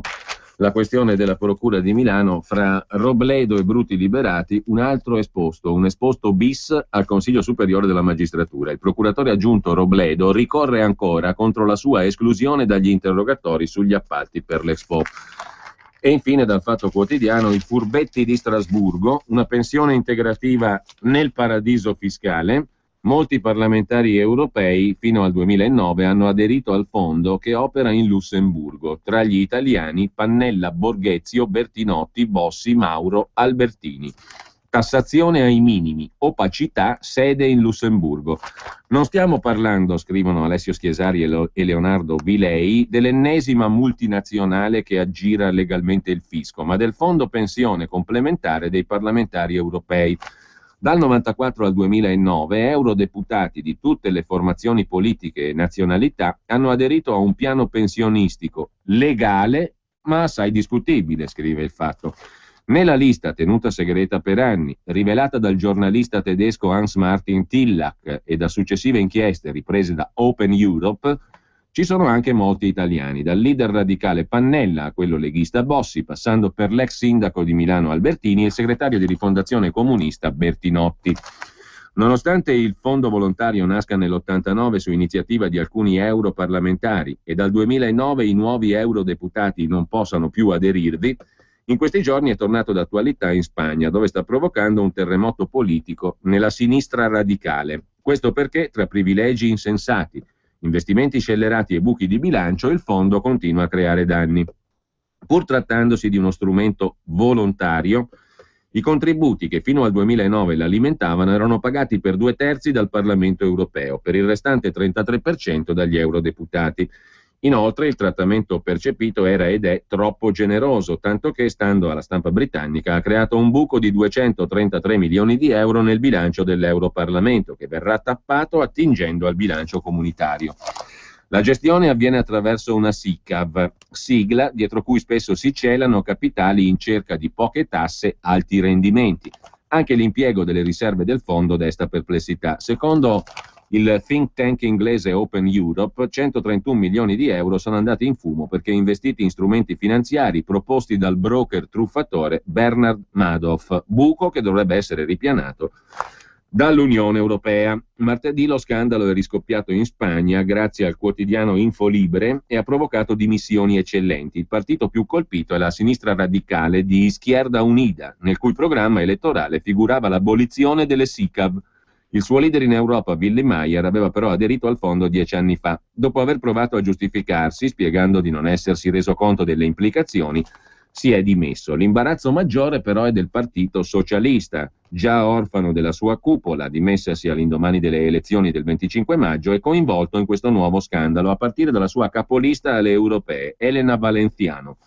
la questione della Procura di Milano fra Robledo e Bruti liberati, un esposto bis al Consiglio Superiore della Magistratura. Il procuratore aggiunto Robledo ricorre ancora contro la sua esclusione dagli interrogatori sugli appalti per l'Expo. E infine dal Fatto Quotidiano i furbetti di Strasburgo, una pensione integrativa nel paradiso fiscale. Molti parlamentari europei fino al 2009 hanno aderito al fondo che opera in Lussemburgo. Tra gli italiani Pannella, Borghezio, Bertinotti, Bossi, Mauro, Albertini. Tassazione ai minimi, opacità, sede in Lussemburgo. Non stiamo parlando, scrivono Alessio Schiesari e Leonardo Vilei, dell'ennesima multinazionale che aggira legalmente il fisco, ma del fondo pensione complementare dei parlamentari europei. Dal 1994 al 2009 eurodeputati di tutte le formazioni politiche e nazionalità hanno aderito a un piano pensionistico legale ma assai discutibile, scrive il Fatto. Nella lista tenuta segreta per anni, rivelata dal giornalista tedesco Hans-Martin Tillach e da successive inchieste riprese da Open Europe, ci sono anche molti italiani, dal leader radicale Pannella a quello leghista Bossi, passando per l'ex sindaco di Milano Albertini e il segretario di Rifondazione Comunista Bertinotti. Nonostante il fondo volontario nasca nell'89 su iniziativa di alcuni europarlamentari e dal 2009 i nuovi eurodeputati non possano più aderirvi, in questi giorni è tornato d'attualità in Spagna, dove sta provocando un terremoto politico nella sinistra radicale. Questo perché, tra privilegi insensati, investimenti scellerati e buchi di bilancio, il fondo continua a creare danni. Pur trattandosi di uno strumento volontario, i contributi che fino al 2009 l'alimentavano erano pagati per 2/3 dal Parlamento europeo, per il restante 33% dagli eurodeputati. Inoltre il trattamento percepito era ed è troppo generoso, tanto che, stando alla stampa britannica, ha creato un buco di 233 milioni di euro nel bilancio dell'Europarlamento, che verrà tappato attingendo al bilancio comunitario. La gestione avviene attraverso una SICAV, sigla dietro cui spesso si celano capitali in cerca di poche tasse, alti rendimenti. Anche l'impiego delle riserve del fondo desta perplessità. Secondo il think tank inglese Open Europe, 131 milioni di euro sono andati in fumo perché investiti in strumenti finanziari proposti dal broker truffatore Bernard Madoff, buco che dovrebbe essere ripianato dall'Unione Europea. Martedì lo scandalo è riscoppiato in Spagna grazie al quotidiano Infolibre e ha provocato dimissioni eccellenti. Il partito più colpito è la sinistra radicale di Izquierda Unida, nel cui programma elettorale figurava l'abolizione delle SICAV. Il suo leader in Europa, Willy Meyer, aveva però aderito al fondo 10 anni fa. Dopo aver provato a giustificarsi, spiegando di non essersi reso conto delle implicazioni, si è dimesso. L'imbarazzo maggiore però è del Partito Socialista, già orfano della sua cupola, dimessasi all'indomani delle elezioni del 25 maggio e coinvolto in questo nuovo scandalo, a partire dalla sua capolista alle europee, Elena Valenciano.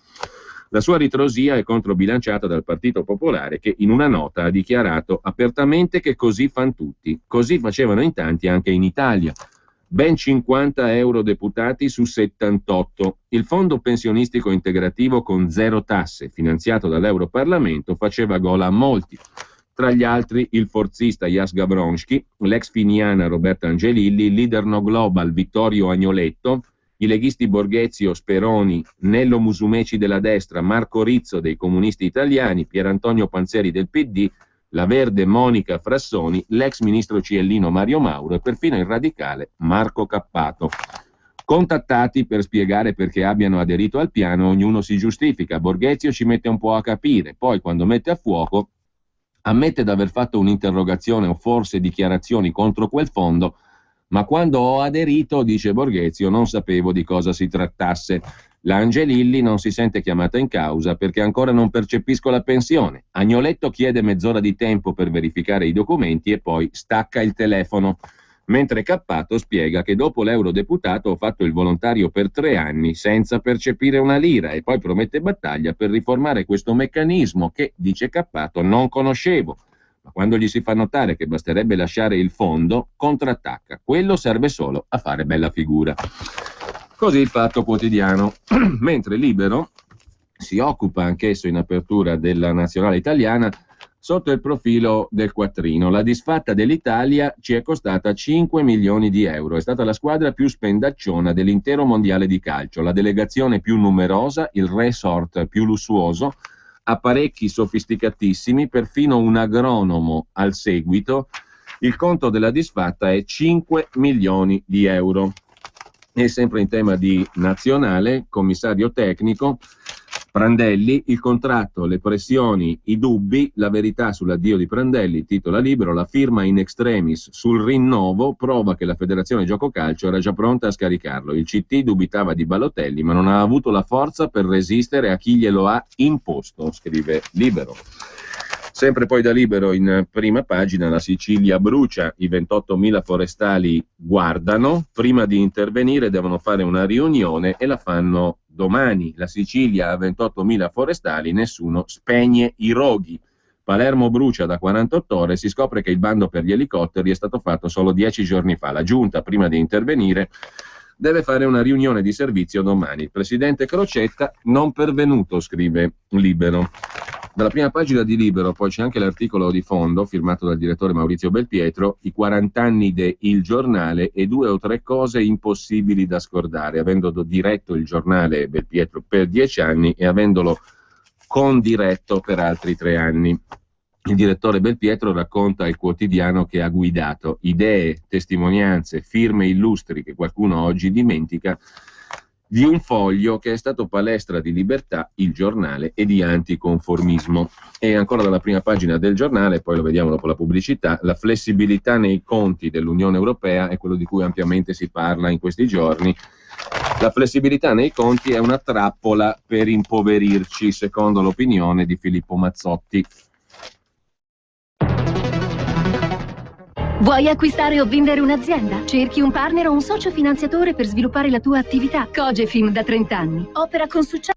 La sua ritrosia è controbilanciata dal Partito Popolare che in una nota ha dichiarato apertamente che così fan tutti, così facevano in tanti anche in Italia. Ben 50 eurodeputati su 78. Il fondo pensionistico integrativo con zero tasse, finanziato dall'Europarlamento, faceva gola a molti. Tra gli altri il forzista Jas Gabronski, l'ex finiana Roberta Angelilli, il leader No Global Vittorio Agnoletto, i leghisti Borghezio, Speroni, Nello Musumeci della destra, Marco Rizzo dei comunisti italiani, Pierantonio Panzeri del PD, la verde Monica Frassoni, l'ex ministro ciellino Mario Mauro e perfino il radicale Marco Cappato. Contattati per spiegare perché abbiano aderito al piano, ognuno si giustifica. Borghezio ci mette un po' a capire, poi quando mette a fuoco ammette di aver fatto un'interrogazione o forse dichiarazioni contro quel fondo, ma quando ho aderito, dice Borghezio, non sapevo di cosa si trattasse. La Angelilli non si sente chiamata in causa perché ancora non percepisco la pensione. Agnoletto chiede mezz'ora di tempo per verificare i documenti e poi stacca il telefono. Mentre Cappato spiega che dopo l'eurodeputato ho fatto il volontario per 3 anni senza percepire una lira e poi promette battaglia per riformare questo meccanismo che, dice Cappato, non conoscevo. Ma quando gli si fa notare che basterebbe lasciare il fondo, contrattacca. Quello serve solo a fare bella figura. Così il Fatto Quotidiano. Mentre Libero si occupa anch'esso in apertura della nazionale italiana sotto il profilo del quattrino. La disfatta dell'Italia ci è costata 5 milioni di euro. È stata la squadra più spendacciona dell'intero mondiale di calcio, la delegazione più numerosa, il resort più lussuoso, apparecchi sofisticatissimi, perfino un agronomo al seguito. Il conto della disfatta è 5 milioni di euro. E sempre in tema di nazionale, commissario tecnico, Prandelli, il contratto, le pressioni, i dubbi, la verità sull'addio di Prandelli, titola Libero, la firma in extremis sul rinnovo prova che la Federazione Gioco Calcio era già pronta a scaricarlo. Il CT dubitava di Balotelli, ma non ha avuto la forza per resistere a chi glielo ha imposto, scrive Libero. Sempre poi da Libero in prima pagina, la Sicilia brucia, i 28.000 forestali guardano, prima di intervenire devono fare una riunione e la fanno domani. La Sicilia ha 28.000 forestali, nessuno spegne i roghi. Palermo brucia da 48 ore, si scopre che il bando per gli elicotteri è stato fatto solo 10 giorni fa. La giunta, prima di intervenire, deve fare una riunione di servizio domani. Il presidente Crocetta non pervenuto, scrive Libero. Dalla prima pagina di Libero poi c'è anche l'articolo di fondo firmato dal direttore Maurizio Belpietro, i 40 anni de Il Giornale e 2 o 3 cose impossibili da scordare, avendo diretto il giornale Belpietro per 10 anni e avendolo condiretto per altri 3 anni. Il direttore Belpietro racconta il quotidiano che ha guidato, idee, testimonianze, firme illustri che qualcuno oggi dimentica, di un foglio che è stato palestra di libertà, il giornale, e di anticonformismo. E ancora dalla prima pagina del giornale, poi lo vediamo dopo la pubblicità, la flessibilità nei conti dell'Unione Europea è quello di cui ampiamente si parla in questi giorni. La flessibilità nei conti è una trappola per impoverirci, secondo l'opinione di Filippo Mazzotti. Vuoi acquistare o vendere un'azienda? Cerchi un partner o un socio finanziatore per sviluppare la tua attività? Cogefim da 30 anni opera con successo.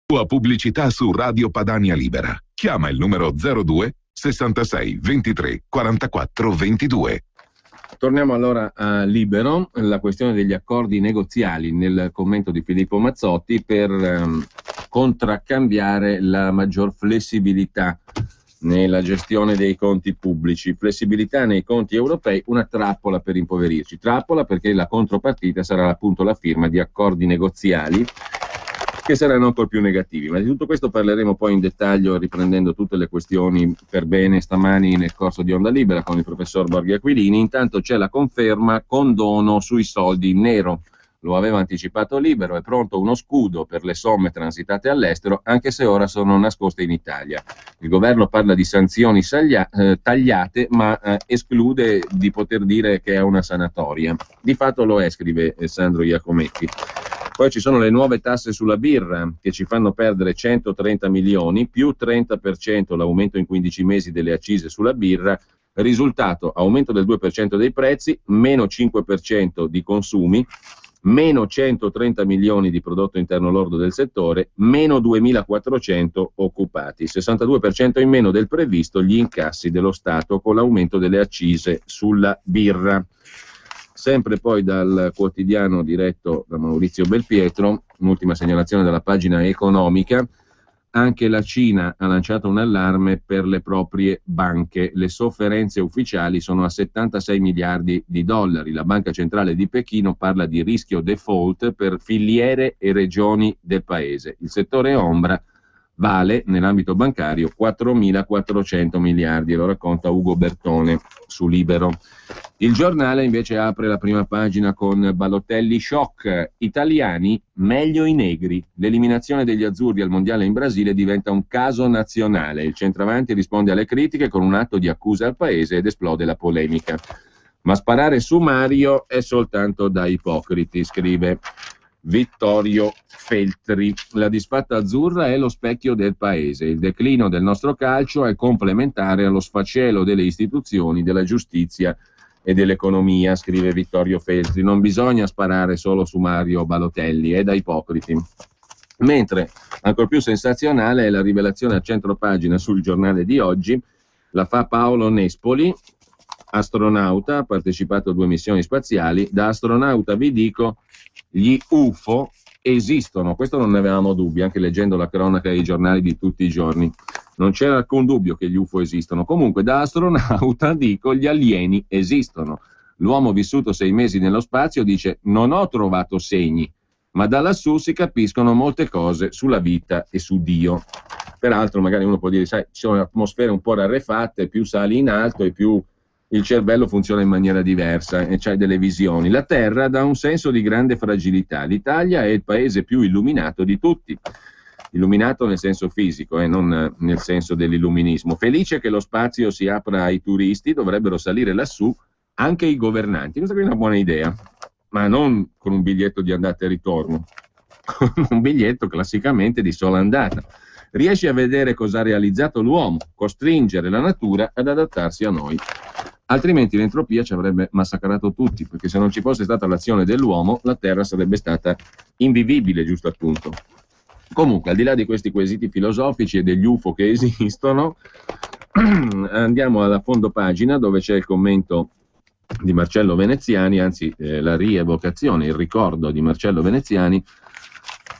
Tua pubblicità su Radio Padania Libera. Chiama il numero 02 66 23 44 22. Torniamo allora a Libero, la questione degli accordi negoziali nel commento di Filippo Mazzotti per contraccambiare la maggior flessibilità nella gestione dei conti pubblici. Flessibilità nei conti europei, una trappola per impoverirci. Trappola perché la contropartita sarà appunto la firma di accordi negoziali che saranno ancora più negativi. Ma di tutto questo parleremo poi in dettaglio, riprendendo tutte le questioni per bene stamani nel corso di Onda Libera con il professor Borghi Aquilini. Intanto c'è la conferma condono sui soldi in nero. Lo aveva anticipato Libero, è pronto uno scudo per le somme transitate all'estero, anche se ora sono nascoste in Italia. Il governo parla di sanzioni tagliate, ma esclude di poter dire che è una sanatoria. Di fatto lo è, scrive Sandro Iacometti. Poi ci sono le nuove tasse sulla birra che ci fanno perdere 130 milioni, più 30% l'aumento in 15 mesi delle accise sulla birra, risultato aumento del 2% dei prezzi, meno 5% di consumi, meno 130 milioni di prodotto interno lordo del settore, meno 2.400 occupati, 62% in meno del previsto gli incassi dello Stato con l'aumento delle accise sulla birra. Sempre poi dal quotidiano diretto da Maurizio Belpietro, un'ultima segnalazione dalla pagina economica, Anche la Cina ha lanciato un allarme per le proprie banche. Le sofferenze ufficiali sono a 76 miliardi di dollari. La Banca Centrale di Pechino parla di rischio default per filiere e regioni del paese. Il settore ombra vale nell'ambito bancario 4.400 miliardi, lo racconta Ugo Bertone su Libero. Il Giornale invece apre la prima pagina con Balotelli shock, italiani meglio i negri, l'eliminazione degli azzurri al mondiale in Brasile diventa un caso nazionale, il centravanti risponde alle critiche con un atto di accusa al paese ed esplode la polemica. Ma sparare su Mario è soltanto da ipocriti, scrive Vittorio Feltri. La disfatta azzurra è lo specchio del paese. Il declino del nostro calcio è complementare allo sfacelo delle istituzioni, della giustizia e dell'economia, scrive Vittorio Feltri. Non bisogna sparare solo su Mario Balotelli, è da ipocriti. Mentre ancor più sensazionale è la rivelazione a centropagina sul Giornale di oggi, la fa Paolo Nespoli, astronauta, ha partecipato a 2 missioni spaziali. Da astronauta vi dico, gli UFO esistono, questo non ne avevamo dubbi, anche leggendo la cronaca dei giornali di tutti i giorni. Non c'era alcun dubbio che gli UFO esistono. Comunque, da astronauta dico, gli alieni esistono. L'uomo vissuto 6 mesi nello spazio dice, non ho trovato segni, ma da lassù si capiscono molte cose sulla vita e su Dio. Peraltro, magari uno può dire, sai, ci sono atmosfere un po' rarefatte, più sali in alto e più il cervello funziona in maniera diversa e c'hai delle visioni. La Terra dà un senso di grande fragilità. L'Italia è il paese più illuminato di tutti. Illuminato nel senso fisico, non nel senso dell'illuminismo. Felice che lo spazio si apra ai turisti, dovrebbero salire lassù anche i governanti. Questa è una buona idea, ma non con un biglietto di andata e ritorno, con un biglietto classicamente di sola andata. Riesci a vedere cosa ha realizzato l'uomo, costringere la natura ad adattarsi a noi. Altrimenti l'entropia ci avrebbe massacrato tutti, perché se non ci fosse stata l'azione dell'uomo, la Terra sarebbe stata invivibile, giusto appunto. Comunque, al di là di questi quesiti filosofici e degli UFO che esistono, andiamo alla fondopagina dove c'è il commento di Marcello Veneziani, anzi la rievocazione, il ricordo di Marcello Veneziani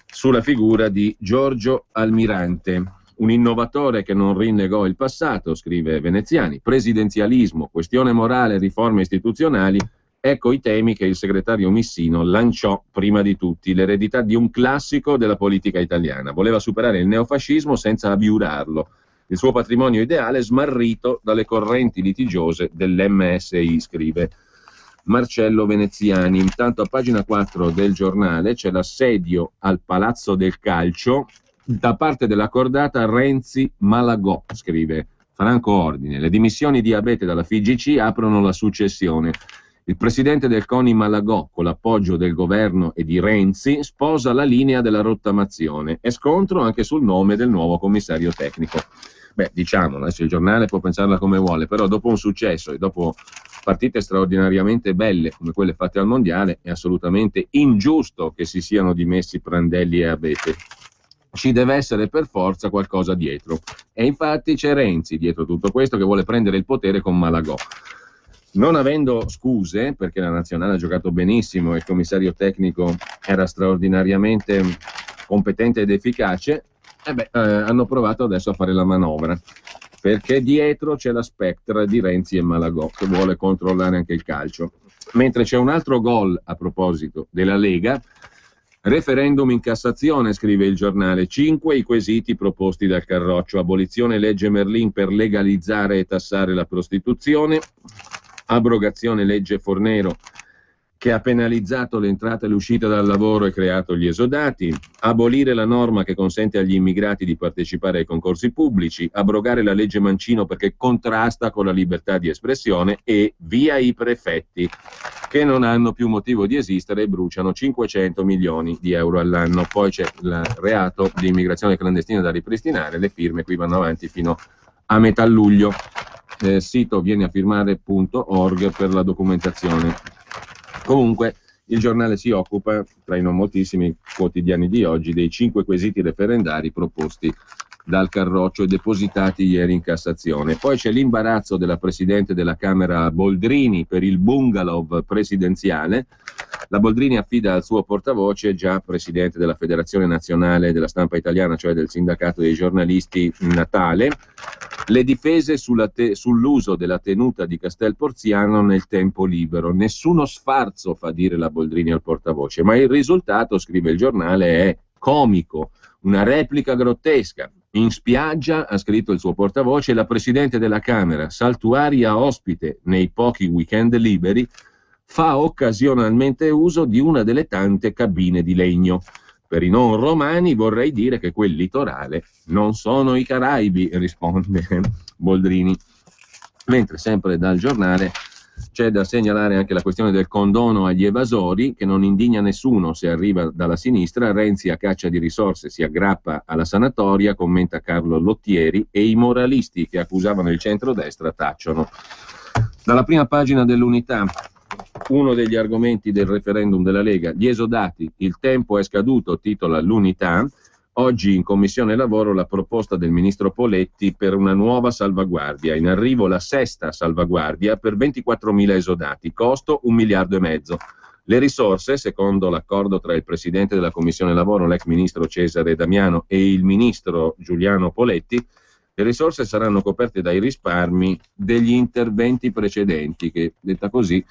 sulla figura di Giorgio Almirante. Un innovatore che non rinnegò il passato, scrive Veneziani, presidenzialismo, questione morale, riforme istituzionali, ecco i temi che il segretario Missino lanciò prima di tutti, l'eredità di un classico della politica italiana. Voleva superare il neofascismo senza abiurarlo, il suo patrimonio ideale smarrito dalle correnti litigiose dell'MSI, scrive Marcello Veneziani. Intanto a pagina 4 del Giornale c'è l'assedio al Palazzo del Calcio da parte della cordata Renzi-Malagò, scrive Franco Ordine. Le dimissioni di Abete dalla FIGC aprono la successione. Il presidente del CONI Malagò, con l'appoggio del governo e di Renzi, sposa la linea della rottamazione e scontro anche sul nome del nuovo commissario tecnico. Beh, diciamolo, adesso il giornale può pensarla come vuole, però dopo un successo e dopo partite straordinariamente belle come quelle fatte al Mondiale, è assolutamente ingiusto che si siano dimessi Prandelli e Abete. Ci deve essere per forza qualcosa dietro. E infatti c'è Renzi dietro tutto questo che vuole prendere il potere con Malagò. Non avendo scuse, perché la nazionale ha giocato benissimo e il commissario tecnico era straordinariamente competente ed efficace, hanno provato adesso a fare la manovra, perché dietro c'è la spectra di Renzi e Malagò che vuole controllare anche il calcio. Mentre c'è un altro gol a proposito della Lega. Referendum in Cassazione, scrive il Giornale, 5 i quesiti proposti dal Carroccio: abolizione legge Merlin per legalizzare e tassare la prostituzione, abrogazione legge Fornero che ha penalizzato l'entrata e l'uscita dal lavoro e creato gli esodati, abolire la norma che consente agli immigrati di partecipare ai concorsi pubblici, abrogare la legge Mancino perché contrasta con la libertà di espressione e via i prefetti che non hanno più motivo di esistere e bruciano 500 milioni di euro all'anno. Poi c'è il reato di immigrazione clandestina da ripristinare, le firme qui vanno avanti fino a metà luglio. Sito vieniafirmare.org per la documentazione. Comunque il giornale si occupa, tra i non moltissimi quotidiani di oggi, dei 5 quesiti referendari proposti dal Carroccio e depositati ieri in Cassazione. Poi c'è l'imbarazzo della Presidente della Camera Boldrini per il bungalow presidenziale. La Boldrini affida al suo portavoce, già presidente della Federazione Nazionale della Stampa Italiana, cioè del Sindacato dei Giornalisti Natale, le difese sull'uso della tenuta di Castel Porziano nel tempo libero. Nessuno sfarzo, fa dire la Boldrini al portavoce, ma il risultato, scrive il giornale, è comico, una replica grottesca. In spiaggia, ha scritto il suo portavoce, la Presidente della Camera, saltuaria ospite nei pochi weekend liberi, fa occasionalmente uso di una delle tante cabine di legno. Per i non romani vorrei dire che quel litorale non sono i Caraibi, risponde Boldrini. Mentre sempre dal giornale c'è da segnalare anche la questione del condono agli evasori, che non indigna nessuno se arriva dalla sinistra. Renzi a caccia di risorse si aggrappa alla sanatoria, commenta Carlo Lottieri, e i moralisti che accusavano il centrodestra tacciono. Dalla prima pagina dell'Unità, uno degli argomenti del referendum della Lega, gli esodati, il tempo è scaduto, titola l'Unità. Oggi in Commissione Lavoro la proposta del ministro Poletti per una nuova salvaguardia. In arrivo la 6ª salvaguardia per 24.000 esodati, costo 1,5 miliardi. Le risorse, secondo l'accordo tra il presidente della Commissione Lavoro, l'ex ministro Cesare Damiano, e il ministro Giuliano Poletti, le risorse saranno coperte dai risparmi degli interventi precedenti, che detta così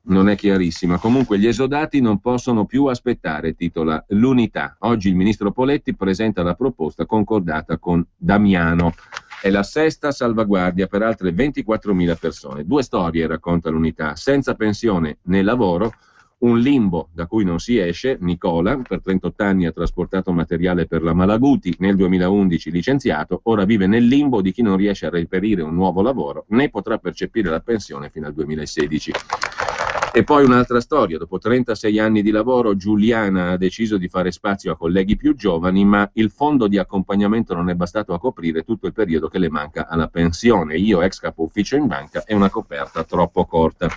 non è chiarissima. Comunque gli esodati non possono più aspettare, titola l'Unità. Oggi il ministro Poletti presenta la proposta concordata con Damiano. È la 6ª salvaguardia per altre 24.000 persone. 2 storie, racconta l'Unità: senza pensione né lavoro, un limbo da cui non si esce. Nicola, per 38 anni ha trasportato materiale per la Malaguti, nel 2011 licenziato, ora vive nel limbo di chi non riesce a reperire un nuovo lavoro né potrà percepire la pensione fino al 2016. E poi un'altra storia: dopo 36 anni di lavoro Giuliana ha deciso di fare spazio a colleghi più giovani, ma il fondo di accompagnamento non è bastato a coprire tutto il periodo che le manca alla pensione. Io, ex capo ufficio in banca, è una coperta troppo corta.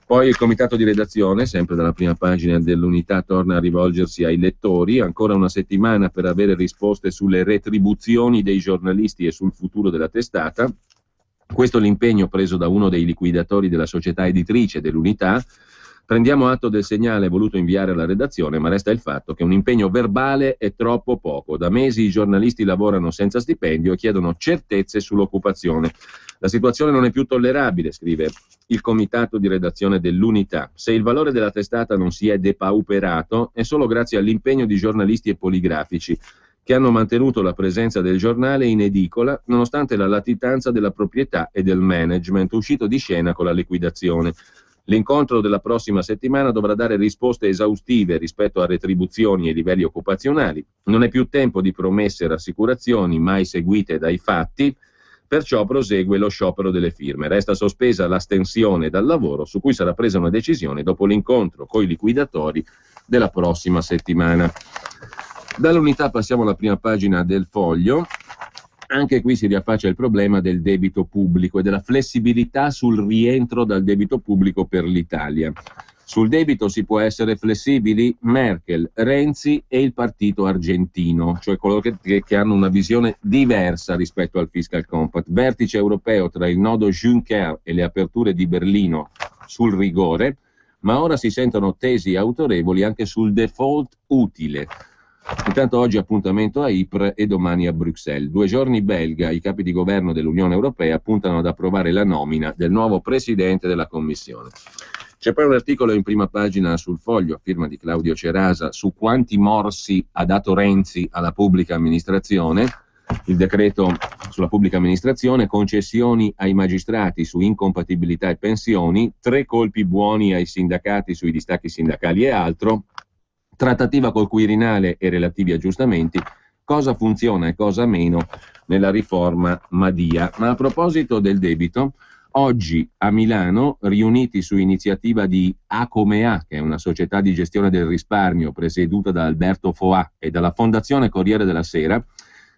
Poi il comitato di redazione, sempre dalla prima pagina dell'Unità, torna a rivolgersi ai lettori. Ancora una settimana per avere risposte sulle retribuzioni dei giornalisti e sul futuro della testata. Questo è l'impegno preso da uno dei liquidatori della società editrice dell'Unità. Prendiamo atto del segnale voluto inviare alla redazione, ma resta il fatto che un impegno verbale è troppo poco. Da mesi i giornalisti lavorano senza stipendio e chiedono certezze sull'occupazione. La situazione non è più tollerabile, scrive il comitato di redazione dell'Unità. Se il valore della testata non si è depauperato, è solo grazie all'impegno di giornalisti e poligrafici, che hanno mantenuto la presenza del giornale in edicola nonostante la latitanza della proprietà e del management, uscito di scena con la liquidazione. L'incontro della prossima settimana dovrà dare risposte esaustive rispetto a retribuzioni e livelli occupazionali. Non è più tempo di promesse e rassicurazioni mai seguite dai fatti, perciò prosegue lo sciopero delle firme. Resta sospesa l'astensione dal lavoro, su cui sarà presa una decisione dopo l'incontro coi liquidatori della prossima settimana. Dall'Unità passiamo alla prima pagina del Foglio. Anche qui si riaffaccia il problema del debito pubblico e della flessibilità sul rientro dal debito pubblico per l'Italia. Sul debito si può essere flessibili? Merkel, Renzi e il partito argentino, cioè coloro che hanno una visione diversa rispetto al fiscal compact. Vertice europeo tra il nodo Juncker e le aperture di Berlino sul rigore, ma ora si sentono tesi autorevoli anche sul default utile. Intanto oggi appuntamento a Ypres e domani a Bruxelles. 2 giorni belga, i capi di governo dell'Unione Europea puntano ad approvare la nomina del nuovo presidente della Commissione. C'è poi un articolo in prima pagina sul Foglio, a firma di Claudio Cerasa, su quanti morsi ha dato Renzi alla pubblica amministrazione. Il decreto sulla pubblica amministrazione, concessioni ai magistrati su incompatibilità e pensioni, 3 colpi buoni ai sindacati sui distacchi sindacali e altro, trattativa col Quirinale e relativi aggiustamenti, cosa funziona e cosa meno nella riforma Madia. Ma a proposito del debito, oggi a Milano, riuniti su iniziativa di A come A, che è una società di gestione del risparmio presieduta da Alberto Foà e dalla Fondazione Corriere della Sera,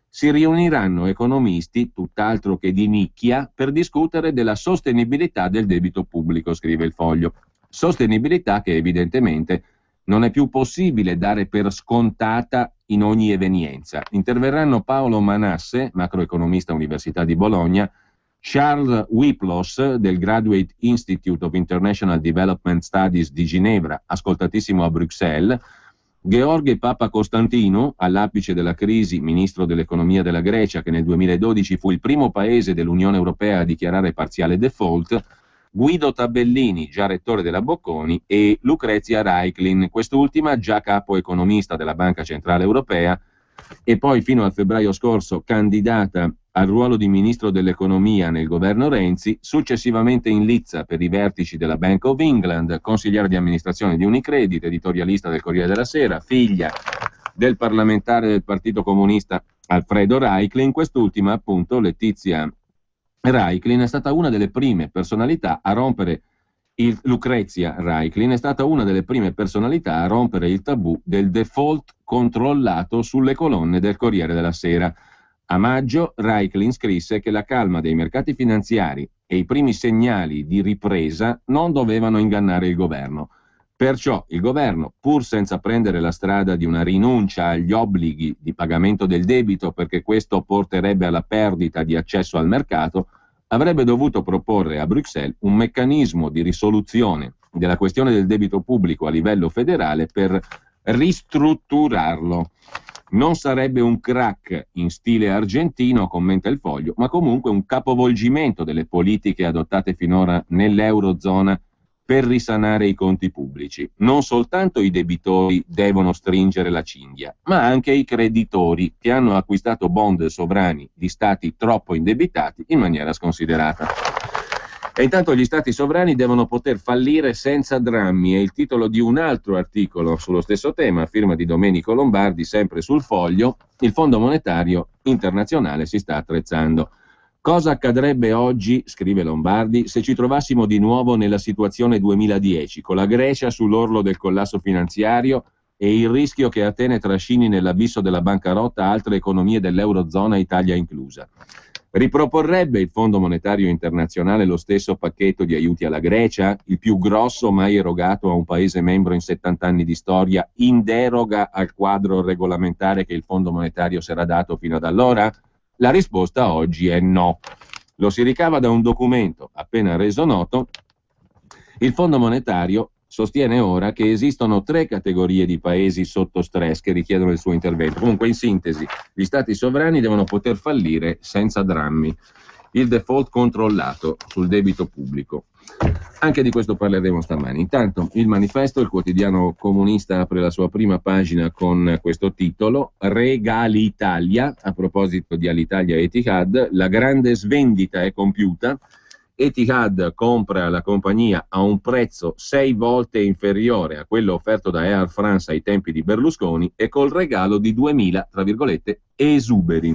si riuniranno economisti, tutt'altro che di nicchia, per discutere della sostenibilità del debito pubblico, scrive il Foglio. Sostenibilità che evidentemente non è più possibile dare per scontata in ogni evenienza. Interverranno Paolo Manasse, macroeconomista Università di Bologna, Charles Wiplos del Graduate Institute of International Development Studies di Ginevra, ascoltatissimo a Bruxelles, Gheorghe Papa Costantino, all'apice della crisi, ministro dell'economia della Grecia, che nel 2012 fu il primo paese dell'Unione Europea a dichiarare parziale default, Guido Tabellini, già rettore della Bocconi, e Lucrezia Raiklin, quest'ultima già capo economista della Banca Centrale Europea e poi fino al febbraio scorso candidata al ruolo di ministro dell'economia nel governo Renzi, successivamente in lizza per i vertici della Bank of England, consigliere di amministrazione di Unicredit, editorialista del Corriere della Sera, figlia del parlamentare del Partito Comunista Alfredo Raiklin. Quest'ultima, appunto, Letizia Raiklin, è stata una delle prime personalità a rompere Lucrezia Raiklin è stata una delle prime personalità a rompere il tabù del default controllato sulle colonne del Corriere della Sera. A maggio Raiklin scrisse che la calma dei mercati finanziari e i primi segnali di ripresa non dovevano ingannare il governo. Perciò il governo, pur senza prendere la strada di una rinuncia agli obblighi di pagamento del debito, perché questo porterebbe alla perdita di accesso al mercato, avrebbe dovuto proporre a Bruxelles un meccanismo di risoluzione della questione del debito pubblico a livello federale per ristrutturarlo. Non sarebbe un crack in stile argentino, commenta il Foglio, ma comunque un capovolgimento delle politiche adottate finora nell'Eurozona per risanare i conti pubblici. Non soltanto i debitori devono stringere la cinghia, ma anche i creditori che hanno acquistato bond sovrani di stati troppo indebitati in maniera sconsiderata. E intanto gli stati sovrani devono poter fallire senza drammi, è il titolo di un altro articolo sullo stesso tema, a firma di Domenico Lombardi, sempre sul Foglio. Il Fondo Monetario Internazionale si sta attrezzando. Cosa accadrebbe oggi, scrive Lombardi, se ci trovassimo di nuovo nella situazione 2010, con la Grecia sull'orlo del collasso finanziario e il rischio che Atene trascini nell'abisso della bancarotta altre economie dell'Eurozona, Italia inclusa? Riproporrebbe il Fondo Monetario Internazionale lo stesso pacchetto di aiuti alla Grecia, il più grosso mai erogato a un paese membro in 70 anni di storia, in deroga al quadro regolamentare che il Fondo Monetario si era dato fino ad allora? La risposta oggi è no. Lo si ricava da un documento appena reso noto. Il Fondo Monetario sostiene ora che esistono 3 categorie di paesi sotto stress che richiedono il suo intervento. Comunque, in sintesi, gli stati sovrani devono poter fallire senza drammi. Il default controllato sul debito pubblico. Anche di questo parleremo stamani. Intanto il Manifesto, il quotidiano comunista, apre la sua prima pagina con questo titolo: Regalitalia, a proposito di Alitalia e Etihad, la grande svendita è compiuta. Etihad compra la compagnia a un prezzo 6 volte inferiore a quello offerto da Air France ai tempi di Berlusconi e col regalo di 2000, tra virgolette, esuberi.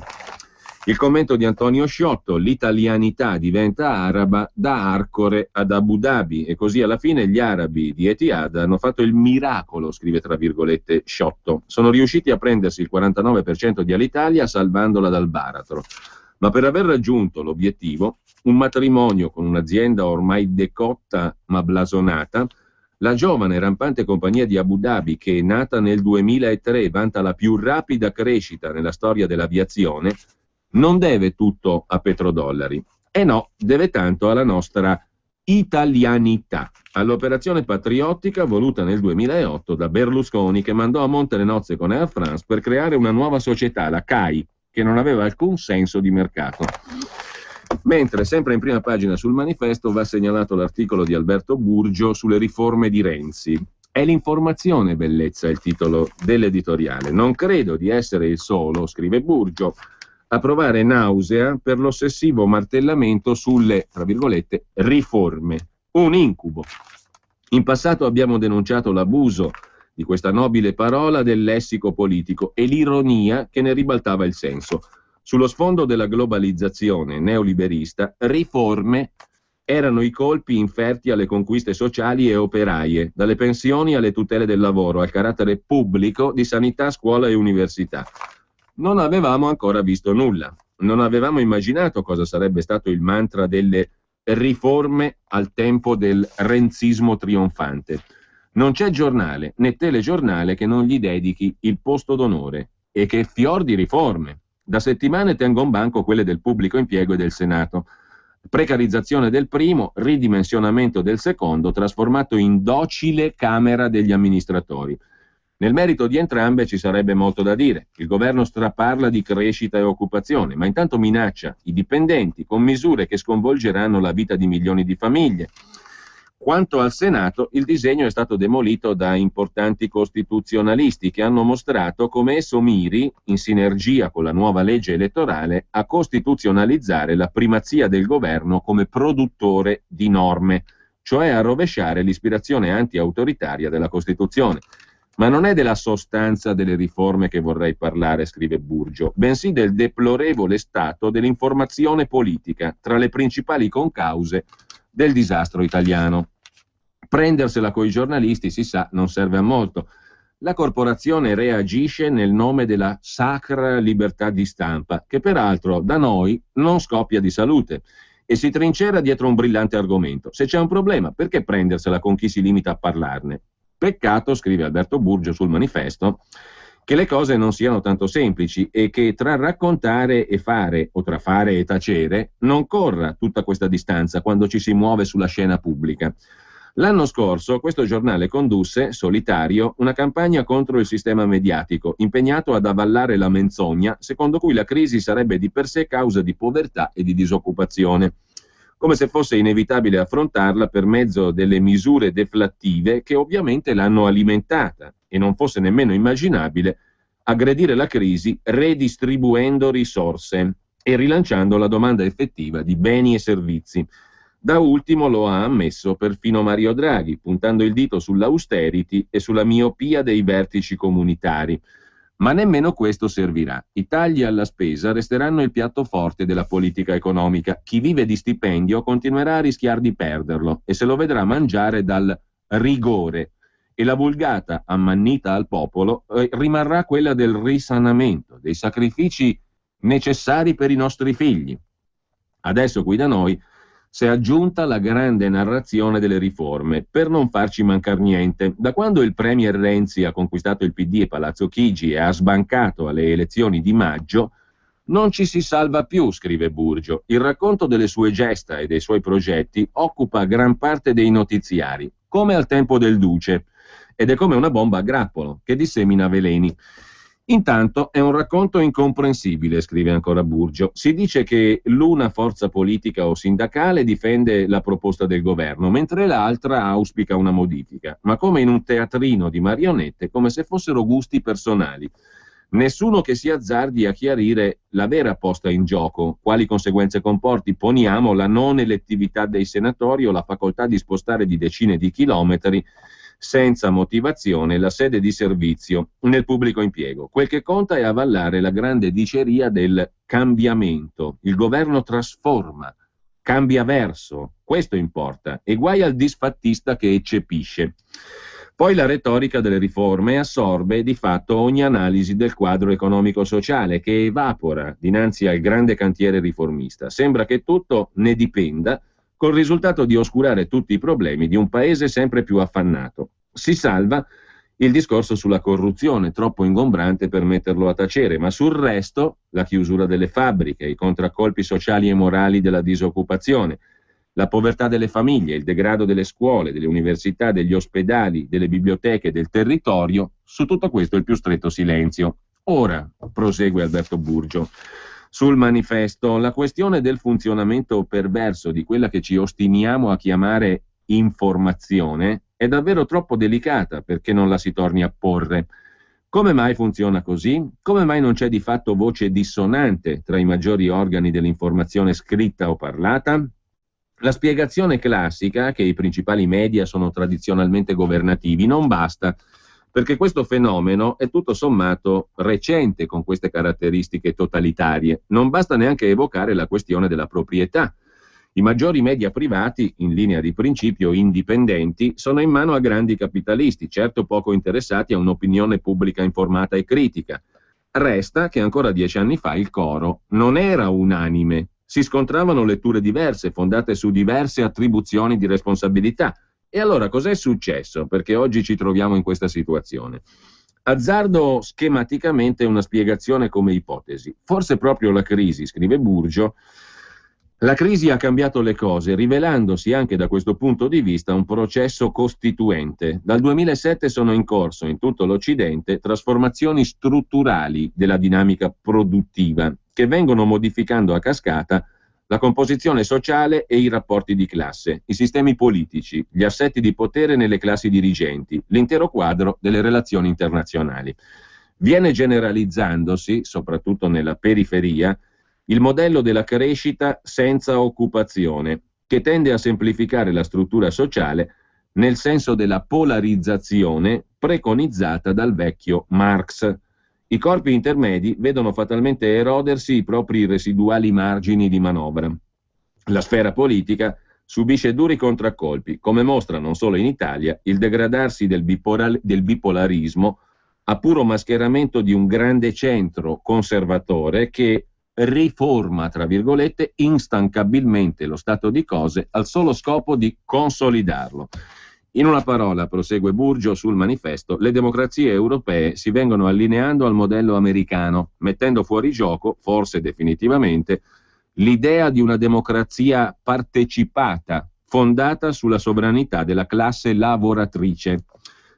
Il commento di Antonio Sciotto: l'italianità diventa araba da Arcore ad Abu Dhabi, e così alla fine gli arabi di Etihad hanno fatto il miracolo, scrive tra virgolette Sciotto. Sono riusciti a prendersi il 49% di Alitalia salvandola dal baratro. Ma per aver raggiunto l'obiettivo, un matrimonio con un'azienda ormai decotta ma blasonata, la giovane e rampante compagnia di Abu Dhabi, che è nata nel 2003, vanta la più rapida crescita nella storia dell'aviazione, non deve tutto a petrodollari. E no, deve tanto alla nostra italianità, all'operazione patriottica voluta nel 2008 da Berlusconi, che mandò a monte le nozze con Air France per creare una nuova società, la CAI, che non aveva alcun senso di mercato. Mentre, sempre in prima pagina sul Manifesto, va segnalato l'articolo di Alberto Burgio sulle riforme di Renzi. È l'informazione bellezza il titolo dell'editoriale. Non credo di essere il solo, scrive Burgio, a provare nausea per l'ossessivo martellamento sulle, tra virgolette, riforme. Un incubo. In passato abbiamo denunciato l'abuso di questa nobile parola del lessico politico e l'ironia che ne ribaltava il senso. Sullo sfondo della globalizzazione neoliberista, riforme erano i colpi inferti alle conquiste sociali e operaie, dalle pensioni alle tutele del lavoro, al carattere pubblico di sanità, scuola e università. Non avevamo ancora visto nulla, non avevamo immaginato cosa sarebbe stato il mantra delle riforme al tempo del renzismo trionfante. Non c'è giornale né telegiornale che non gli dedichi il posto d'onore, e che fior di riforme. Da settimane tengo in banco quelle del pubblico impiego e del Senato. Precarizzazione del primo, ridimensionamento del secondo, trasformato in docile camera degli amministratori. Nel merito di entrambe ci sarebbe molto da dire. Il governo straparla di crescita e occupazione, ma intanto minaccia i dipendenti con misure che sconvolgeranno la vita di milioni di famiglie. Quanto al Senato, il disegno è stato demolito da importanti costituzionalisti che hanno mostrato come esso miri, in sinergia con la nuova legge elettorale, a costituzionalizzare la primazia del governo come produttore di norme, cioè a rovesciare l'ispirazione anti-autoritaria della Costituzione. Ma non è della sostanza delle riforme che vorrei parlare, scrive Burgio, bensì del deplorevole stato dell'informazione politica, tra le principali concause del disastro italiano. Prendersela coi giornalisti, si sa, non serve a molto. La corporazione reagisce nel nome della sacra libertà di stampa, che peraltro da noi non scoppia di salute, e si trincera dietro un brillante argomento. Se c'è un problema, perché prendersela con chi si limita a parlarne? Peccato, scrive Alberto Burgio sul Manifesto, che le cose non siano tanto semplici e che tra raccontare e fare, o tra fare e tacere, non corra tutta questa distanza quando ci si muove sulla scena pubblica. L'anno scorso questo giornale condusse, solitario, una campagna contro il sistema mediatico, impegnato ad avallare la menzogna secondo cui la crisi sarebbe di per sé causa di povertà e di disoccupazione, come se fosse inevitabile affrontarla per mezzo delle misure deflattive che ovviamente l'hanno alimentata e non fosse nemmeno immaginabile aggredire la crisi redistribuendo risorse e rilanciando la domanda effettiva di beni e servizi. Da ultimo lo ha ammesso perfino Mario Draghi, puntando il dito sull'austerity e sulla miopia dei vertici comunitari. Ma nemmeno questo servirà. I tagli alla spesa resteranno il piatto forte della politica economica. Chi vive di stipendio continuerà a rischiare di perderlo e se lo vedrà mangiare dal rigore. E la vulgata ammannita al popolo rimarrà quella del risanamento, dei sacrifici necessari per i nostri figli. Adesso qui da noi si è aggiunta la grande narrazione delle riforme, per non farci mancar niente. Da quando il premier Renzi ha conquistato il PD e Palazzo Chigi e ha sbancato alle elezioni di maggio, non ci si salva più, scrive Burgio. Il racconto delle sue gesta e dei suoi progetti occupa gran parte dei notiziari, come al tempo del Duce, ed è come una bomba a grappolo che dissemina veleni. Intanto è un racconto incomprensibile, scrive ancora Burgio. Si dice che l'una forza politica o sindacale difende la proposta del governo, mentre l'altra auspica una modifica, ma come in un teatrino di marionette, come se fossero gusti personali. Nessuno che si azzardi a chiarire la vera posta in gioco, quali conseguenze comporti, poniamo, la non elettività dei senatori o la facoltà di spostare di decine di chilometri senza motivazione la sede di servizio nel pubblico impiego. Quel che conta è avallare la grande diceria del cambiamento. Il governo trasforma, cambia verso, questo importa, e guai al disfattista che eccepisce. Poi la retorica delle riforme assorbe di fatto ogni analisi del quadro economico-sociale che evapora dinanzi al grande cantiere riformista. Sembra che tutto ne dipenda, col risultato di oscurare tutti i problemi di un paese sempre più affannato. Si salva il discorso sulla corruzione, troppo ingombrante per metterlo a tacere, ma sul resto la chiusura delle fabbriche, i contraccolpi sociali e morali della disoccupazione, la povertà delle famiglie, il degrado delle scuole, delle università, degli ospedali, delle biblioteche, del territorio, su tutto questo il più stretto silenzio. Ora, prosegue Alberto Burgio, sul Manifesto, la questione del funzionamento perverso di quella che ci ostiniamo a chiamare informazione è davvero troppo delicata perché non la si torni a porre. Come mai funziona così? Come mai non c'è di fatto voce dissonante tra i maggiori organi dell'informazione scritta o parlata? La spiegazione classica, che i principali media sono tradizionalmente governativi, non basta, perché questo fenomeno è tutto sommato recente con queste caratteristiche totalitarie. Non basta neanche evocare la questione della proprietà. I maggiori media privati, in linea di principio indipendenti, sono in mano a grandi capitalisti, certo poco interessati a un'opinione pubblica informata e critica. Resta che ancora 10 anni fa il coro non era unanime, si scontravano letture diverse, fondate su diverse attribuzioni di responsabilità. E allora cos'è successo? Perché oggi ci troviamo in questa situazione. Azzardo schematicamente una spiegazione come ipotesi. Forse proprio la crisi, scrive Burgio, La crisi ha cambiato le cose, rivelandosi anche da questo punto di vista un processo costituente. Dal 2007 sono in corso in tutto l'Occidente trasformazioni strutturali della dinamica produttiva che vengono modificando a cascata la composizione sociale e i rapporti di classe, i sistemi politici, gli assetti di potere nelle classi dirigenti, l'intero quadro delle relazioni internazionali. Viene generalizzandosi, soprattutto nella periferia, il modello della crescita senza occupazione, che tende a semplificare la struttura sociale nel senso della polarizzazione preconizzata dal vecchio Marx. I corpi intermedi vedono fatalmente erodersi i propri residuali margini di manovra. La sfera politica subisce duri contraccolpi, come mostra non solo in Italia il degradarsi del bipolarismo a puro mascheramento di un grande centro conservatore che riforma, tra virgolette, instancabilmente lo stato di cose al solo scopo di consolidarlo. In una parola, prosegue Burgio sul manifesto, le democrazie europee si vengono allineando al modello americano, mettendo fuori gioco, forse definitivamente, l'idea di una democrazia partecipata, fondata sulla sovranità della classe lavoratrice.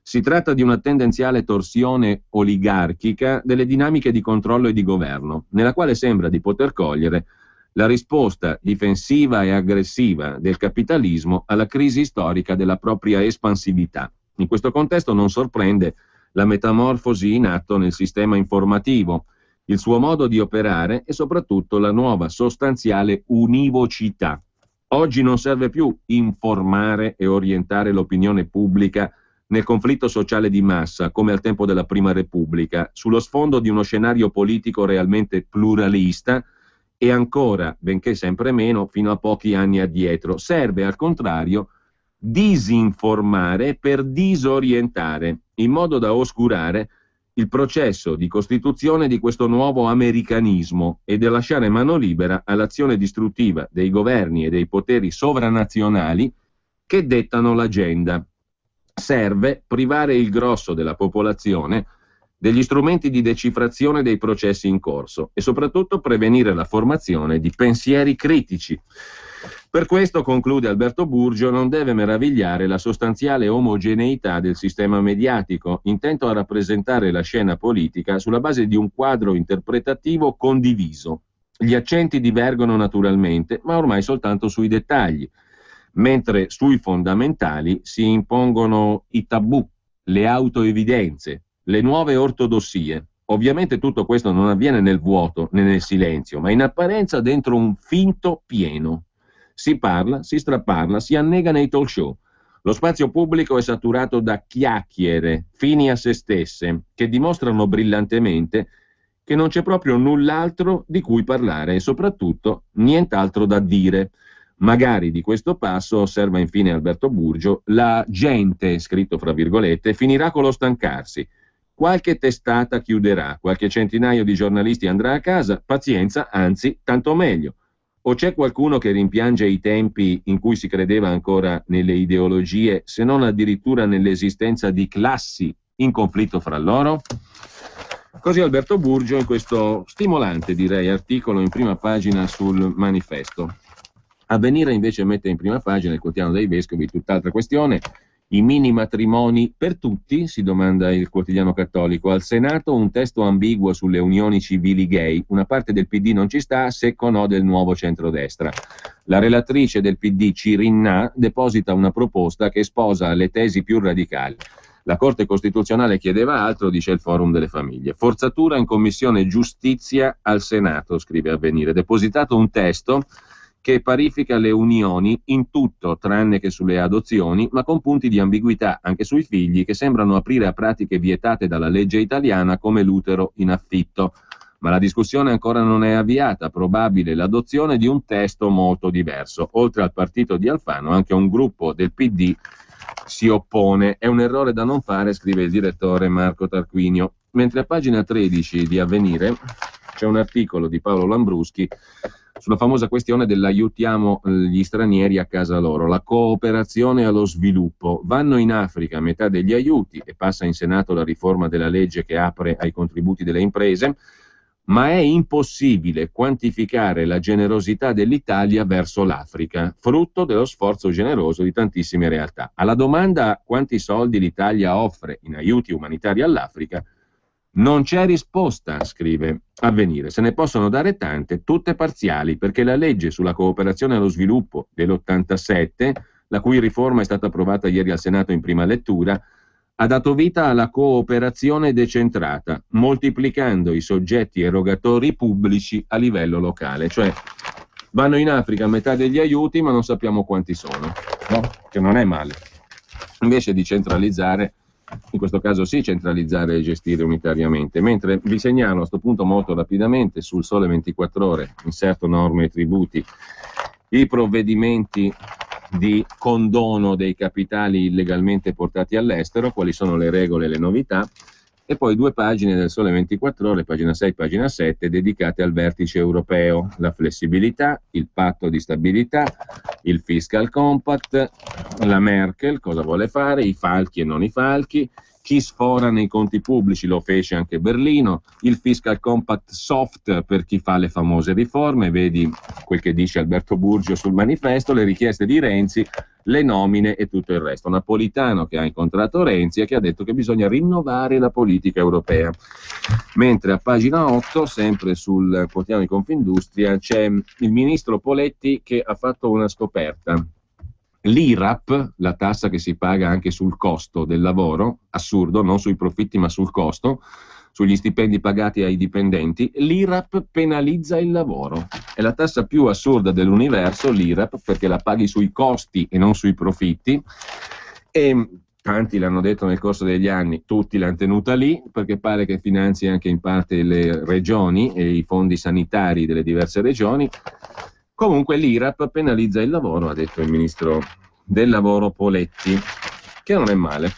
Si tratta di una tendenziale torsione oligarchica delle dinamiche di controllo e di governo, nella quale sembra di poter cogliere la risposta difensiva e aggressiva del capitalismo alla crisi storica della propria espansività. In questo contesto non sorprende la metamorfosi in atto nel sistema informativo, il suo modo di operare e soprattutto la nuova sostanziale univocità. Oggi non serve più informare e orientare l'opinione pubblica nel conflitto sociale di massa, come al tempo della Prima Repubblica, sullo sfondo di uno scenario politico realmente pluralista e ancora, benché sempre meno, fino a pochi anni addietro. Serve, al contrario, disinformare per disorientare, in modo da oscurare il processo di costituzione di questo nuovo americanismo e da lasciare mano libera all'azione distruttiva dei governi e dei poteri sovranazionali che dettano l'agenda. Serve privare il grosso della popolazione degli strumenti di decifrazione dei processi in corso e soprattutto prevenire la formazione di pensieri critici. Per questo, conclude Alberto Burgio, non deve meravigliare la sostanziale omogeneità del sistema mediatico, intento a rappresentare la scena politica sulla base di un quadro interpretativo condiviso. Gli accenti divergono naturalmente, ma ormai soltanto sui dettagli, mentre sui fondamentali si impongono i tabù, le autoevidenze, le nuove ortodossie. Ovviamente tutto questo non avviene nel vuoto né nel silenzio, ma in apparenza dentro un finto pieno. Si parla, si straparla, si annega nei talk show. Lo spazio pubblico è saturato da chiacchiere, fini a se stesse, che dimostrano brillantemente che non c'è proprio null'altro di cui parlare e soprattutto nient'altro da dire. Magari di questo passo, osserva infine Alberto Burgio, la gente, scritto fra virgolette, finirà con lo stancarsi. Qualche testata chiuderà, qualche centinaio di giornalisti andrà a casa, pazienza, anzi, tanto meglio. O c'è qualcuno che rimpiange i tempi in cui si credeva ancora nelle ideologie, se non addirittura nell'esistenza di classi in conflitto fra loro? Così Alberto Burgio in questo stimolante, direi, articolo in prima pagina sul manifesto. Avvenire invece mette in prima pagina il quotidiano dei vescovi tutt'altra questione. I mini matrimoni per tutti, si domanda il quotidiano cattolico. Al Senato un testo ambiguo sulle unioni civili gay. Una parte del PD non ci sta, secco no del nuovo centrodestra. La relatrice del PD Cirinnà deposita una proposta che sposa le tesi più radicali. La Corte Costituzionale chiedeva altro, dice il Forum delle Famiglie. Forzatura in Commissione Giustizia al Senato, scrive Avvenire. Depositato un testo che parifica le unioni in tutto, tranne che sulle adozioni, ma con punti di ambiguità anche sui figli che sembrano aprire a pratiche vietate dalla legge italiana come l'utero in affitto. Ma la discussione ancora non è avviata, probabile l'adozione di un testo molto diverso. Oltre al partito di Alfano, anche un gruppo del PD si oppone. È un errore da non fare, scrive il direttore Marco Tarquinio. Mentre a pagina 13 di Avvenire c'è un articolo di Paolo Lambruschi sulla famosa questione dell'aiutiamo gli stranieri a casa loro, la cooperazione allo sviluppo. Vanno in Africa metà degli aiuti e passa in Senato la riforma della legge che apre ai contributi delle imprese, ma è impossibile quantificare la generosità dell'Italia verso l'Africa, frutto dello sforzo generoso di tantissime realtà. Alla domanda quanti soldi l'Italia offre in aiuti umanitari all'Africa, non c'è risposta, scrive Avvenire. Se ne possono dare tante, tutte parziali, perché la legge sulla cooperazione allo sviluppo dell'87, la cui riforma è stata approvata ieri al Senato in prima lettura, ha dato vita alla cooperazione decentrata, moltiplicando i soggetti erogatori pubblici a livello locale. Cioè, vanno in Africa a metà degli aiuti, ma non sappiamo quanti sono, no? Che non è male. Invece di centralizzare, in questo caso sì, centralizzare e gestire unitariamente. Mentre vi segnalo a questo punto molto rapidamente sul Sole 24 Ore, inserto norme e tributi, i provvedimenti di condono dei capitali illegalmente portati all'estero, quali sono le regole e le novità, e poi 2 pagine del Sole 24 Ore, pagina 6 pagina 7, dedicate al vertice europeo, la flessibilità, il patto di stabilità, il fiscal compact, la Merkel cosa vuole fare, i falchi e non i falchi, chi sfora nei conti pubblici, lo fece anche Berlino, il fiscal compact soft per chi fa le famose riforme, vedi quel che dice Alberto Burgio sul manifesto, le richieste di Renzi, le nomine e tutto il resto. Napolitano che ha incontrato Renzi e che ha detto che bisogna rinnovare la politica europea. Mentre a pagina 8, sempre sul quotidiano di Confindustria, c'è il ministro Poletti che ha fatto una scoperta. L'IRAP, la tassa che si paga anche sul costo del lavoro, assurdo, non sui profitti ma sul costo, sugli stipendi pagati ai dipendenti, l'IRAP penalizza il lavoro. È la tassa più assurda dell'universo, l'IRAP, perché la paghi sui costi e non sui profitti, e tanti l'hanno detto nel corso degli anni, tutti l'hanno tenuta lì, perché pare che finanzi anche in parte le regioni e i fondi sanitari delle diverse regioni. Comunque l'IRAP penalizza il lavoro, ha detto il ministro del lavoro Poletti, che non è male.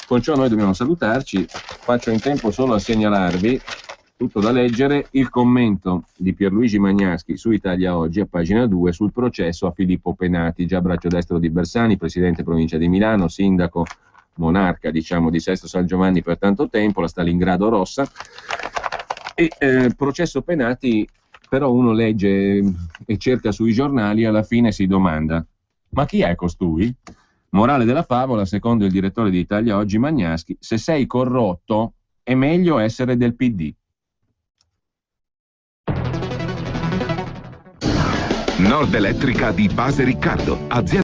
Con ciò noi dobbiamo salutarci, faccio in tempo solo a segnalarvi, tutto da leggere, il commento di Pierluigi Magnaschi su Italia Oggi a pagina 2 sul processo a Filippo Penati, già braccio destro di Bersani, presidente provincia di Milano, sindaco monarca diciamo di Sesto San Giovanni per tanto tempo, la Stalingrado rossa, e processo Penati. Però uno legge e cerca sui giornali e alla fine si domanda: ma chi è costui? Morale della favola, secondo il direttore di Italia Oggi Magnaschi, se sei corrotto è meglio essere del PD. Nord Elettrica di Base Riccardo, azienda